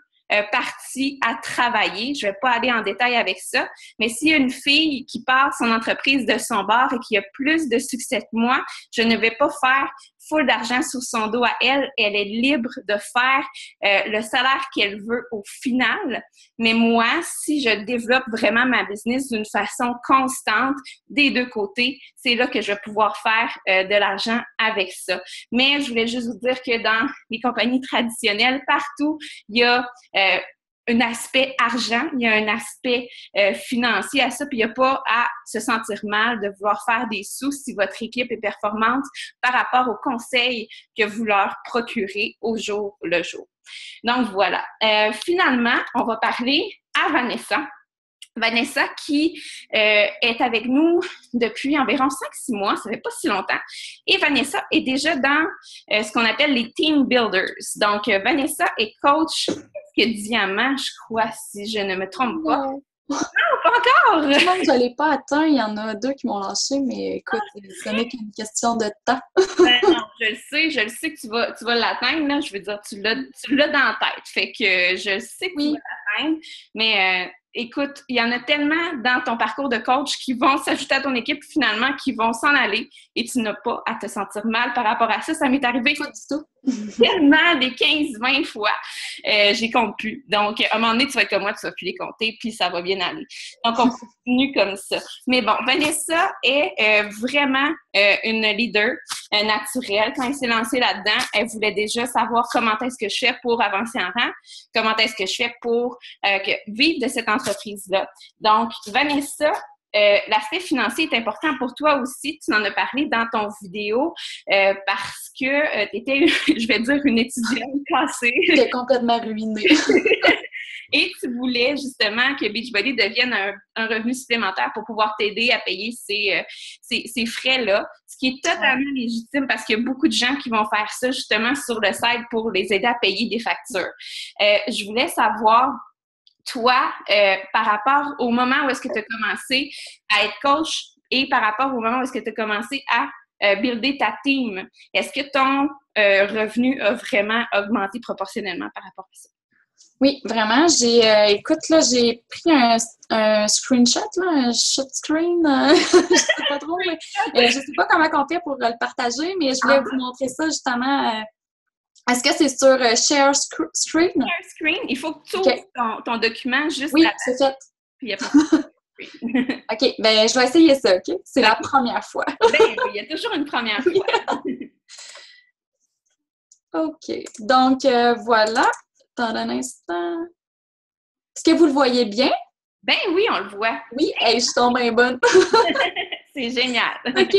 partie à travailler. Je ne vais pas aller en détail avec ça, mais s'il y a une fille qui part son entreprise de son bord et qui a plus de succès que moi, je ne vais pas faire full d'argent sur son dos à elle. Elle est libre de faire le salaire qu'elle veut au final. Mais moi, si je développe vraiment ma business d'une façon constante des deux côtés, c'est là que je vais pouvoir faire de l'argent avec ça. Mais je voulais juste vous dire que dans les compagnies traditionnelles, partout, il y a un aspect argent, il y a un aspect financier à ça, puis il n'y a pas à se sentir mal de vouloir faire des sous si votre équipe est performante par rapport aux conseils que vous leur procurez au jour le jour. Donc voilà. Finalement, on va parler à Vanessa. Vanessa qui est avec nous depuis environ 5-6 mois, ça fait pas si longtemps. Et Vanessa est déjà dans ce qu'on appelle les Team Builders. Donc, Vanessa est coach diamant, je crois, si je ne me trompe pas. Non. Non, pas encore! Je pense que je ne l'ai pas atteint. Il y en a 2 qui m'ont lâché, mais écoute, ce n'est qu'une question de temps. Non, je le sais que tu vas l'atteindre, là. Je veux dire, tu l'as dans la tête. Fait que je sais que tu vas l'atteindre, mais écoute, il y en a tellement dans ton parcours de coach qui vont s'ajouter à ton équipe, finalement, qui vont s'en aller et tu n'as pas à te sentir mal par rapport à ça. Ça m'est arrivé Pas du tout. tellement des 15-20 fois. J'y compte plus. Donc, à un moment donné, tu vas être comme moi, tu vas plus les compter, puis ça va bien aller. Donc, on continue comme ça. Mais bon, Vanessa est vraiment une leader naturelle. Quand elle s'est lancée là-dedans, elle voulait déjà savoir comment est-ce que je fais pour avancer en rang, comment est-ce que je fais pour vivre de cette entreprise-là. Donc, Vanessa, l'aspect financier est important pour toi aussi. Tu en as parlé dans ton vidéo parce que tu étais, je vais dire, une étudiante cassée. J'étais complètement ruinée. Et tu voulais justement que Beachbody devienne un revenu supplémentaire pour pouvoir t'aider à payer ces frais-là, ce qui est totalement légitime parce qu'il y a beaucoup de gens qui vont faire ça justement sur le site pour les aider à payer des factures. Je voulais savoir, toi, par rapport au moment où est-ce que tu as commencé à être coach et par rapport au moment où est-ce que tu as commencé à builder ta team, est-ce que ton revenu a vraiment augmenté proportionnellement par rapport à ça? Oui, vraiment. Écoute, là, j'ai pris un screenshot, là, un shot screen. Je sais pas trop, mais je sais pas comment on fait pour le partager, mais je voulais vous montrer ça justement. Est-ce que c'est sur Share Screen? Share Screen, il faut que tu ouvres ton document juste Oui, après. c'est fait. Puis après. OK, ben je vais essayer ça, OK? C'est la première fois. Ben oui, il y a toujours une première fois. OK, donc voilà. Attends un instant. Est-ce que vous le voyez bien? Ben oui, on le voit. Oui, je suis tombée bonne. C'est génial. OK.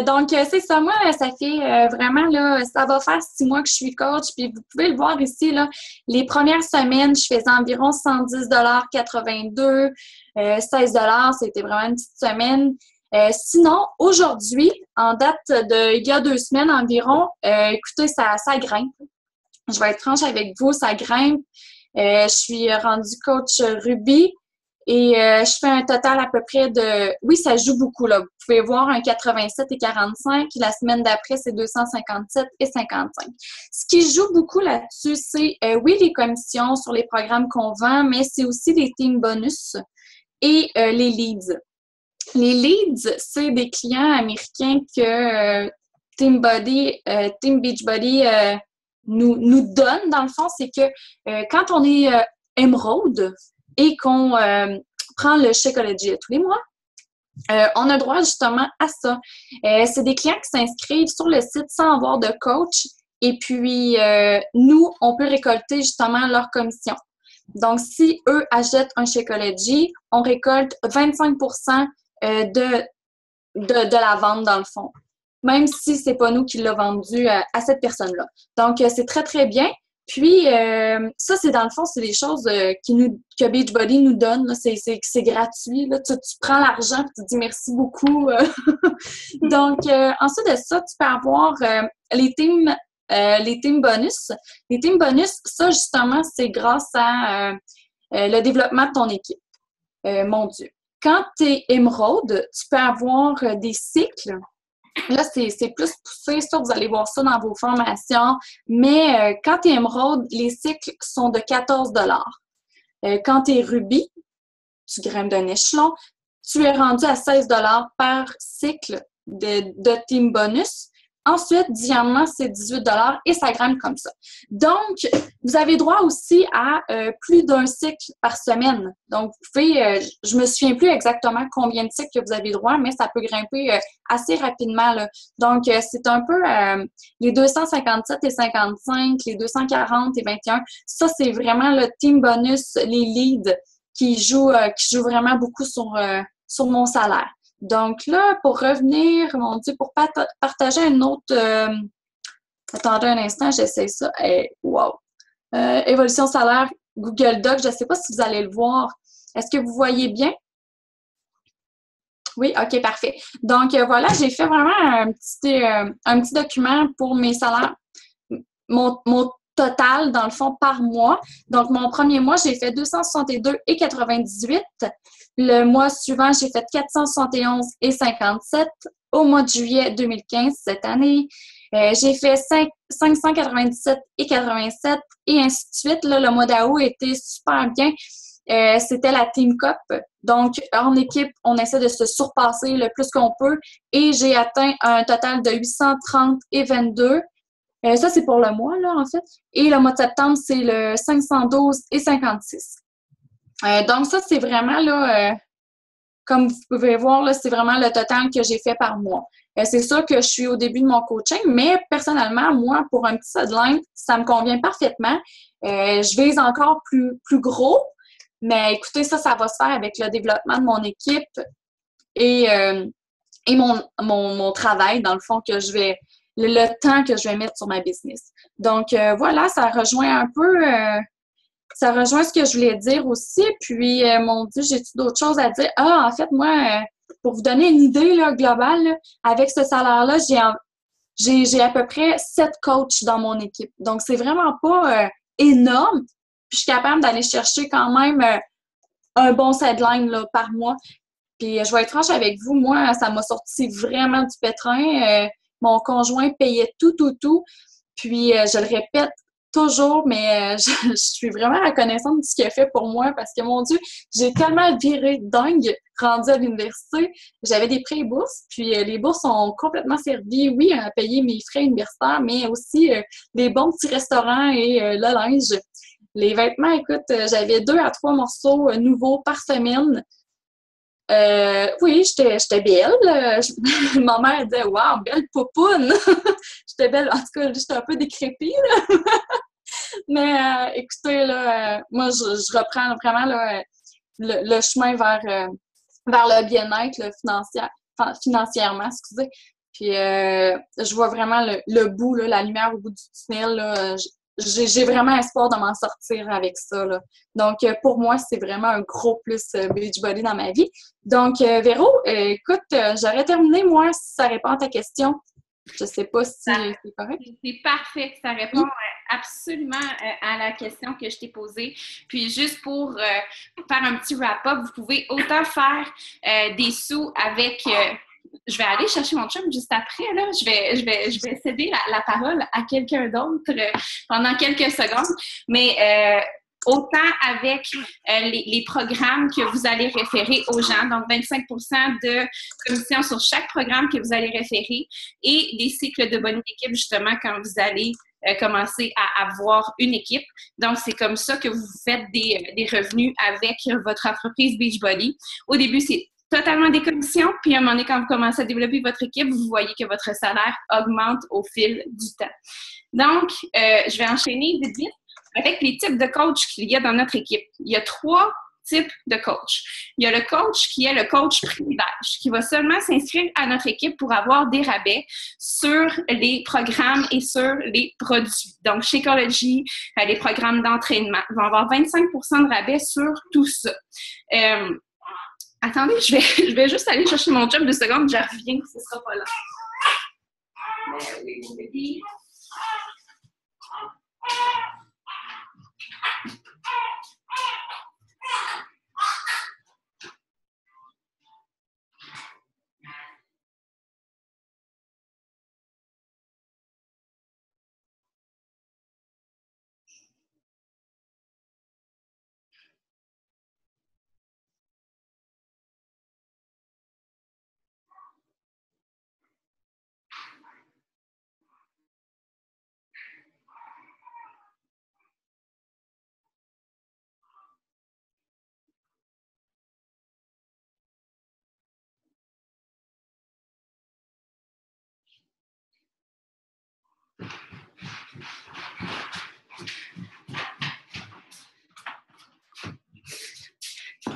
Donc, c'est ça. Moi, ça fait vraiment, là, ça va faire 6 mois que je suis coach. Puis, vous pouvez le voir ici, là, les premières semaines, je faisais environ 110 82 16 c'était vraiment une petite semaine. Sinon, aujourd'hui, en date il y a 2 semaines environ, écoutez, ça grimpe. Je vais être franche avec vous, ça grimpe. Je suis rendue coach Ruby. Et je fais un total à peu près de... Oui, ça joue beaucoup, là. Vous pouvez voir un 87 et 45. La semaine d'après, c'est 257 et 55. Ce qui joue beaucoup là-dessus, c'est, oui, les commissions sur les programmes qu'on vend, mais c'est aussi les team bonus et les leads. Les leads, c'est des clients américains que Team Beachbody nous donne. Dans le fond, c'est que quand on est Emerald, et qu'on prend le Shakeology tous les mois, on a droit justement à ça. C'est des clients qui s'inscrivent sur le site sans avoir de coach et puis nous, on peut récolter justement leur commission. Donc, si eux achètent un Shakeology, on récolte 25% de la vente dans le fond, même si c'est pas nous qui l'a vendu à cette personne-là. Donc, c'est très, très bien. Puis, ça, c'est dans le fond, c'est des choses que Beachbody nous donne. Là. C'est gratuit. Là. Tu prends l'argent et tu te dis merci beaucoup. Donc, ensuite de ça, tu peux avoir les teams bonus. Les teams bonus, ça, justement, c'est grâce à le développement de ton équipe. Mon Dieu. Quand tu es Emerald, tu peux avoir des cycles. Là, c'est plus poussé, ça, vous allez voir ça dans vos formations. Mais quand tu es Emerald, les cycles sont de 14 $. Quand tu es Ruby, tu grimpes d'un échelon, tu es rendu à 16 $ par cycle de team bonus. Ensuite, diamant, c'est 18 $ et ça grimpe comme ça. Donc, vous avez droit aussi à plus d'un cycle par semaine. Donc, vous pouvez, je me souviens plus exactement combien de cycles que vous avez droit, mais ça peut grimper assez rapidement, là. Donc, c'est un peu les 257 et 55, les 240 et 21. Ça, c'est vraiment le team bonus, les leads qui jouent vraiment beaucoup sur mon salaire. Donc là, pour revenir, mon Dieu, pour partager une autre... attendez un instant, j'essaie ça. Wow! Évolution salaire, Google Doc. Je ne sais pas si vous allez le voir. Est-ce que vous voyez bien? Oui, OK, parfait. Donc, voilà, j'ai fait vraiment un petit document pour mes salaires, mon total, dans le fond, par mois. Donc, mon premier mois, j'ai fait 262,98. Le mois suivant, j'ai fait 471,57. Au mois de juillet 2015, cette année, j'ai fait 597,87 et ainsi de suite. Là, le mois d'août était super bien. C'était la Team Cup. Donc, en équipe, on essaie de se surpasser le plus qu'on peut. Et j'ai atteint un total de 830,22. Ça, c'est pour le mois, là, en fait. Et le mois de septembre, c'est le 512,56. Donc, ça, c'est vraiment, là, comme vous pouvez voir, là, c'est vraiment le total que j'ai fait par mois. C'est sûr que je suis au début de mon coaching, mais personnellement, moi, pour un petit sideline, ça me convient parfaitement. Je vise encore plus gros, mais écoutez, ça va se faire avec le développement de mon équipe et mon travail, dans le fond, que je vais... le temps que je vais mettre sur ma business. Donc, voilà, ça rejoint un peu... ça rejoint ce que je voulais dire aussi. Puis, mon Dieu, j'ai-tu d'autres choses à dire? Ah, en fait, moi, pour vous donner une idée là, globale, là, avec ce salaire-là, j'ai à peu près 7 coachs dans mon équipe. Donc, c'est vraiment pas énorme. Puis, je suis capable d'aller chercher quand même un bon sideline là, par mois. Puis, je vais être franche avec vous, moi, ça m'a sorti vraiment du pétrin. Mon conjoint payait tout. Puis, je le répète toujours, mais je suis vraiment reconnaissante de ce qu'il a fait pour moi parce que, mon Dieu, j'ai tellement viré dingue rendue à l'université. J'avais des prêts et bourses, puis les bourses ont complètement servi, oui, à payer mes frais universitaires, mais aussi les bons petits restaurants et le linge. Les vêtements, écoute, j'avais 2 à 3 morceaux nouveaux par semaine. Oui, j'étais belle. Ma mère disait « Wow, belle poupoune! » J'étais belle, en tout cas, j'étais un peu décrépie, là. Mais écoutez, là, moi, je reprends vraiment là, le chemin vers le bien-être là, financièrement, excusez. Puis je vois vraiment le bout, là, la lumière au bout du tunnel. Là, j'ai vraiment espoir de m'en sortir avec ça. Là. Donc, pour moi, c'est vraiment un gros plus Beachbody dans ma vie. Donc, Véro, écoute, j'aurais terminé, moi, si ça répond à ta question. Je ne sais pas si c'est correct. C'est parfait. Ça répond absolument à la question que je t'ai posée. Puis, juste pour faire un petit wrap-up, vous pouvez autant faire des sous avec... je vais aller chercher mon chum juste après. Là. Je vais céder la parole à quelqu'un d'autre pendant quelques secondes. Mais autant avec les programmes que vous allez référer aux gens, donc 25 de commission sur chaque programme que vous allez référer et des cycles de bonne équipe, justement, quand vous allez commencer à avoir une équipe. Donc, c'est comme ça que vous faites des revenus avec votre entreprise Beachbody. Au début, c'est totalement des commissions, puis à un moment donné, quand vous commencez à développer votre équipe, vous voyez que votre salaire augmente au fil du temps. Donc, je vais enchaîner vite avec les types de coach qu'il y a dans notre équipe. Il y a 3 types de coach. Il y a le coach qui est le coach privilège, qui va seulement s'inscrire à notre équipe pour avoir des rabais sur les programmes et sur les produits. Donc, chez Ecology, les programmes d'entraînement vont avoir 25 de rabais sur tout ça. Attendez, je vais juste aller chercher mon job 2 secondes, je reviens, ce sera pas là. Mais oui.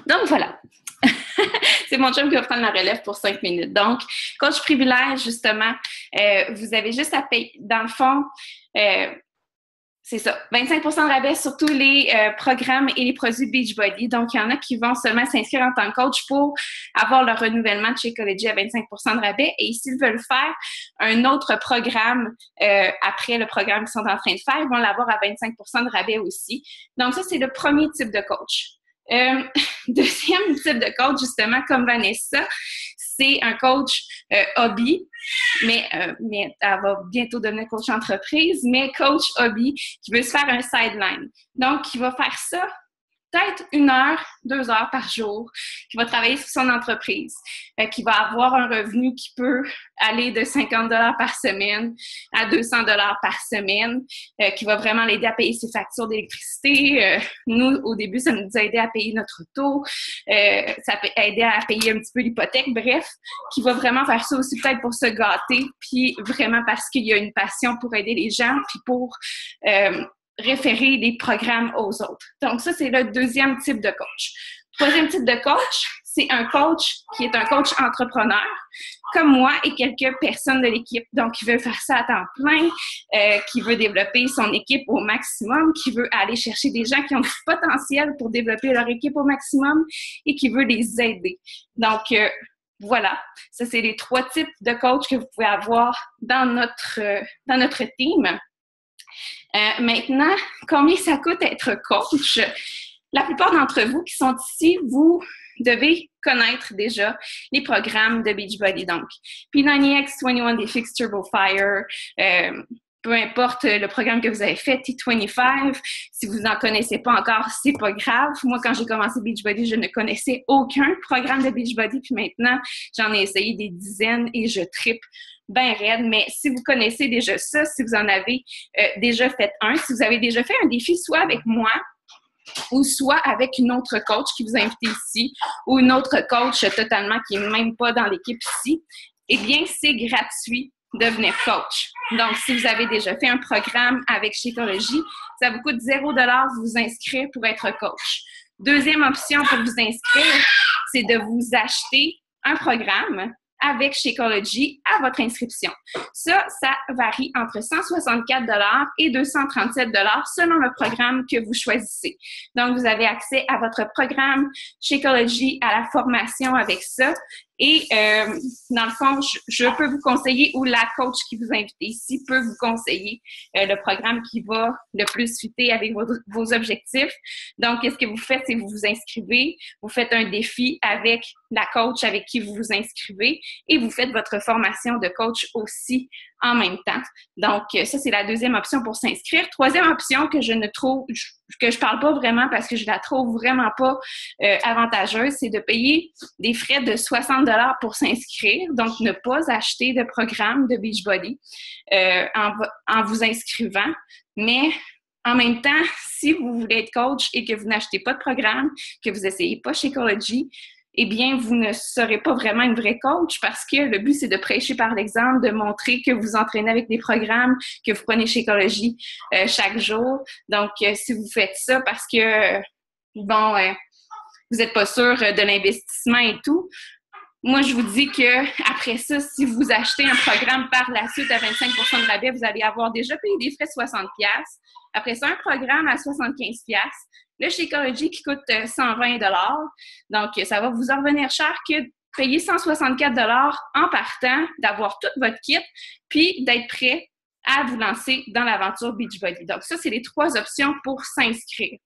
Donc, voilà. C'est mon chum qui va prendre la relève pour 5 minutes. Donc, coach privilège, justement, vous avez juste à payer. Dans le fond, C'est ça, 25 de rabais sur tous les programmes et les produits Beachbody. Donc, il y en a qui vont seulement s'inscrire en tant que coach pour avoir leur renouvellement de Shakeology à 25 de rabais. Et s'ils veulent faire un autre programme après le programme qu'ils sont en train de faire, ils vont l'avoir à 25 de rabais aussi. Donc, ça, c'est le premier type de coach. Deuxième type de coach, justement, comme Vanessa, c'est un coach hobby, mais elle va bientôt devenir coach entreprise, mais coach hobby qui veut se faire un sideline. Donc, qui va faire ça peut-être 1 heure, 2 heures par jour, qui va travailler sur son entreprise, qui va avoir un revenu qui peut aller de 50 $ par semaine à 200 $ par semaine, qui va vraiment l'aider à payer ses factures d'électricité. Nous, au début, ça nous a aidé à payer notre auto, ça peut aider à payer un petit peu l'hypothèque, bref, qui va vraiment faire ça aussi peut-être pour se gâter, puis vraiment parce qu'il y a une passion pour aider les gens, puis pour référer les programmes aux autres. Donc, ça, c'est le deuxième type de coach. Troisième type de coach, c'est un coach qui est un coach entrepreneur, comme moi et quelques personnes de l'équipe. Donc, qui veut faire ça à temps plein, qui veut développer son équipe au maximum, qui veut aller chercher des gens qui ont du potentiel pour développer leur équipe au maximum et qui veut les aider. Donc, voilà, ça, c'est les 3 types de coachs que vous pouvez avoir dans notre team. Maintenant, combien ça coûte être coach? La plupart d'entre vous qui sont ici, vous devez connaître déjà les programmes de Beachbody. Donc, P90X, 21 Day Fix Turbo Fire, peu importe le programme que vous avez fait, T25, si vous n'en connaissez pas encore, c'est pas grave. Moi, quand j'ai commencé Beachbody, je ne connaissais aucun programme de Beachbody, puis maintenant, j'en ai essayé des dizaines et je trippe bien raide. Mais si vous connaissez déjà ça, si vous en avez déjà fait un, si vous avez déjà fait un défi, soit avec moi, ou soit avec une autre coach qui vous a invité ici, ou une autre coach totalement qui n'est même pas dans l'équipe ici, eh bien, c'est gratuit de devenir coach. Donc, si vous avez déjà fait un programme avec Shakeology, ça vous coûte 0 $ vous inscrire pour être coach. Deuxième option pour vous inscrire, c'est de vous acheter un programme avec Shakeology à votre inscription. Ça varie entre 164 $ et 237 $ selon le programme que vous choisissez. Donc, vous avez accès à votre programme Shakeology, à la formation avec ça. Et dans le fond, je peux vous conseiller, ou la coach qui vous invite ici peut vous conseiller le programme qui va le plus fitter avec vos objectifs. Donc, qu'est-ce que vous faites? C'est que vous vous inscrivez, vous faites un défi avec la coach avec qui vous vous inscrivez et vous faites votre formation de coach aussi en même temps. Donc, ça, c'est la deuxième option pour s'inscrire. Troisième option que je parle pas vraiment parce que je la trouve vraiment pas avantageuse, c'est de payer des frais de 60 $ pour s'inscrire. Donc, ne pas acheter de programme de Beachbody en vous inscrivant. Mais en même temps, si vous voulez être coach et que vous n'achetez pas de programme, que vous n'essayez pas Shakeology, eh bien, vous ne serez pas vraiment une vraie coach parce que le but, c'est de prêcher par l'exemple, de montrer que vous entraînez avec des programmes, que vous prenez Shakeology chaque jour. Donc, si vous faites ça parce que, vous n'êtes pas sûr de l'investissement et tout, moi, je vous dis que après ça, si vous achetez un programme par la suite à 25 % de rabais, vous allez avoir déjà payé des frais de 60 $. Après ça, un programme à 75 $. Le Shakeology qui coûte 120 $. Donc, ça va vous en revenir cher que de payer 164 $ en partant, d'avoir tout votre kit, puis d'être prêt à vous lancer dans l'aventure Beachbody. Donc, ça, c'est les 3 options pour s'inscrire.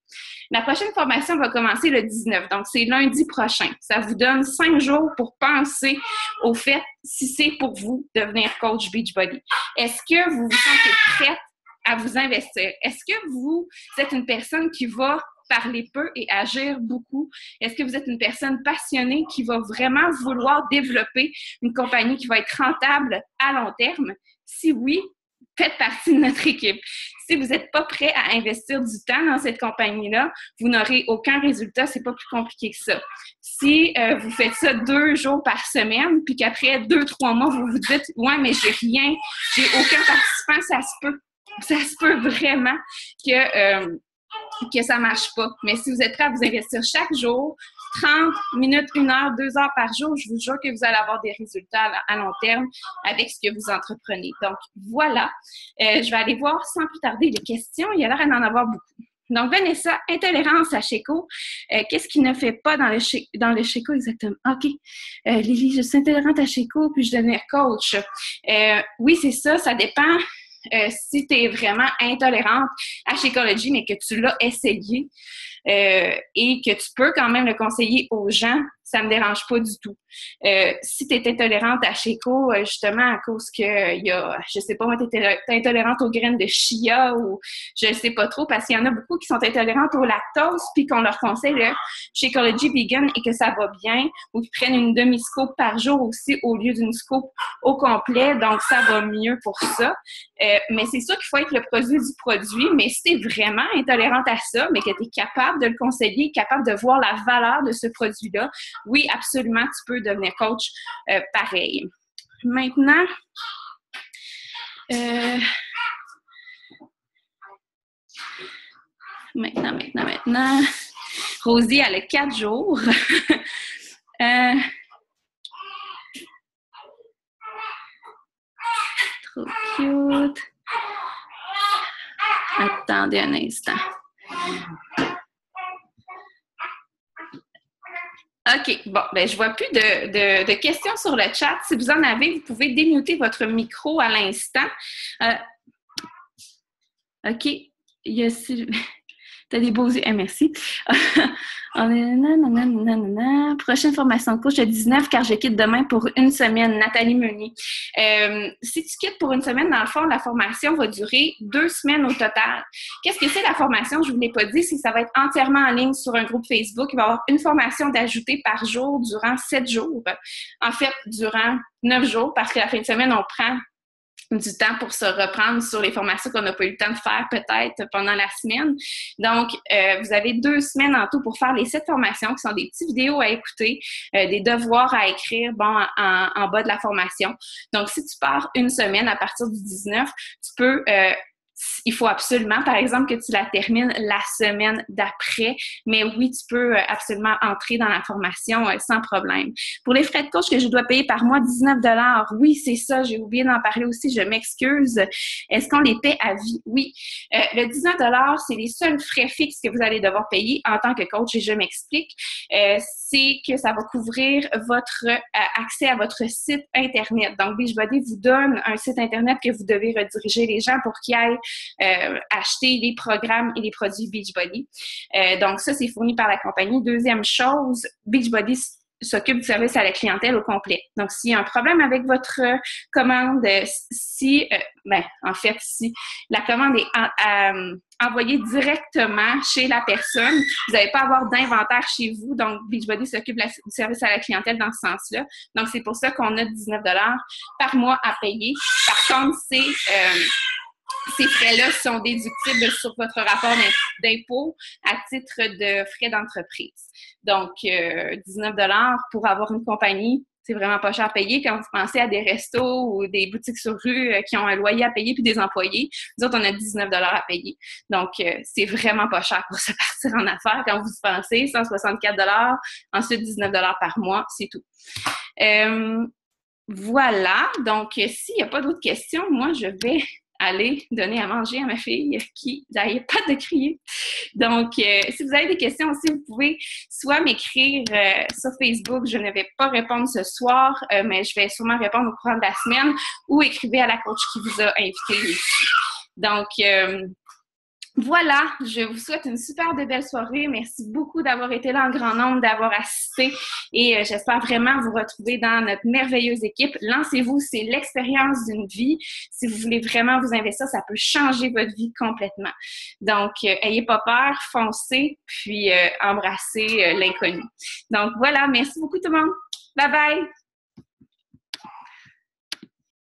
La prochaine formation va commencer le 19, donc c'est lundi prochain. Ça vous donne 5 jours pour penser au fait si c'est pour vous devenir coach Beachbody. Est-ce que vous vous sentez prête à vous investir? Est-ce que vous êtes une personne qui va parler peu et agir beaucoup? Est-ce que vous êtes une personne passionnée qui va vraiment vouloir développer une compagnie qui va être rentable à long terme? Si oui, faites partie de notre équipe. Si vous n'êtes pas prêt à investir du temps dans cette compagnie-là, vous n'aurez aucun résultat. C'est pas plus compliqué que ça. Si vous faites ça 2 jours par semaine, puis qu'après 2-3 mois, vous vous dites « Ouais, mais j'ai aucun participant », ça se peut. Ça se peut vraiment que que ça marche pas. Mais si vous êtes prêt à vous investir chaque jour, 30 minutes, 1 heure, 2 heures par jour, je vous jure que vous allez avoir des résultats à long terme avec ce que vous entreprenez. Donc, voilà. Je vais aller voir sans plus tarder les questions. Il y a l'air d'en avoir beaucoup. Donc, Vanessa, intolérance à Sheco. Qu'est-ce qui ne fait pas dans le Sheco exactement? OK. Lily, je suis intolérante à Sheco, puis je deviens coach. Oui, c'est ça. Ça dépend si tu es vraiment intolérante à Shakeology, mais que tu l'as essayé et que tu peux quand même le conseiller aux gens, ça me dérange pas du tout. Si tu es intolérante à Shako, justement, à cause que il y a, je sais pas, moi, tu es intolérante aux graines de chia ou je sais pas trop, parce qu'il y en a beaucoup qui sont intolérantes au lactose, puis qu'on leur conseille le Shakeology Vegan et que ça va bien, ou qu'ils prennent une demi-scoop par jour aussi au lieu d'une scoop au complet, donc ça va mieux pour ça. Mais c'est sûr qu'il faut être le produit du produit, mais si tu es vraiment intolérante à ça, mais que tu es capable de le conseiller, capable de voir la valeur de ce produit-là, oui, absolument, tu peux devenir coach pareil. Maintenant, Rosie, elle a 4 jours. Trop cute. Attendez un instant. OK, bon, ben je vois plus de questions sur le chat. Si vous en avez, vous pouvez démuter votre micro à l'instant. OK, il y a t'as des beaux yeux. Merci. Prochaine formation de coach le 19, car je quitte demain pour une semaine. Nathalie Meunier. Si tu quittes pour une semaine, dans le fond, la formation va durer 2 semaines au total. Qu'est-ce que c'est la formation? Je ne vous l'ai pas dit, c'est que ça va être entièrement en ligne sur un groupe Facebook. Il va y avoir une formation d'ajoutée par jour durant 7 jours. En fait, durant 9 jours, parce que la fin de semaine, on prend du temps pour se reprendre sur les formations qu'on n'a pas eu le temps de faire peut-être pendant la semaine. Donc, vous avez 2 semaines en tout pour faire les 7 formations qui sont des petites vidéos à écouter, des devoirs à écrire en bas de la formation. Donc, si tu pars une semaine à partir du 19, tu peux... il faut absolument, par exemple, que tu la termines la semaine d'après. Mais oui, tu peux absolument entrer dans la formation sans problème. Pour les frais de coach que je dois payer par mois, 19 $. Oui, c'est ça. J'ai oublié d'en parler aussi. Je m'excuse. Est-ce qu'on les paie à vie? Oui. Le 19 $, c'est les seuls frais fixes que vous allez devoir payer en tant que coach. Et je m'explique. C'est que ça va couvrir votre accès à votre site Internet. Donc, Beachbody vous donne un site Internet que vous devez rediriger les gens pour qu'ils aillent acheter les programmes et les produits Beachbody. Donc, ça, c'est fourni par la compagnie. Deuxième chose, Beachbody s'occupe du service à la clientèle au complet. Donc, s'il y a un problème avec votre commande, si la commande est envoyée directement chez la personne, vous n'allez pas avoir d'inventaire chez vous. Donc, Beachbody s'occupe du service à la clientèle dans ce sens-là. Donc, c'est pour ça qu'on a 19 $ par mois à payer. Par contre, ces frais-là sont déductibles sur votre rapport d'impôt à titre de frais d'entreprise. Donc, 19 $ pour avoir une compagnie, c'est vraiment pas cher à payer. Quand vous pensez à des restos ou des boutiques sur rue qui ont un loyer à payer puis des employés, nous autres, on a 19 $ à payer. Donc, c'est vraiment pas cher pour se partir en affaires. Quand vous y pensez, 164 $, ensuite 19 $ par mois, c'est tout. Voilà. Donc, s'il n'y a pas d'autres questions, moi, je vais aller donner à manger à ma fille qui n'arrête pas de crier. Donc, si vous avez des questions aussi, vous pouvez soit m'écrire sur Facebook, je ne vais pas répondre ce soir, mais je vais sûrement répondre au courant de la semaine, ou écrivez à la coach qui vous a invité ici. Donc, voilà, je vous souhaite une super de belle soirée. Merci beaucoup d'avoir été là en grand nombre, d'avoir assisté et j'espère vraiment vous retrouver dans notre merveilleuse équipe. Lancez-vous, c'est l'expérience d'une vie. Si vous voulez vraiment vous investir, ça peut changer votre vie complètement. Donc, ayez pas peur, foncez, puis embrassez l'inconnu. Donc voilà, merci beaucoup tout le monde. Bye bye!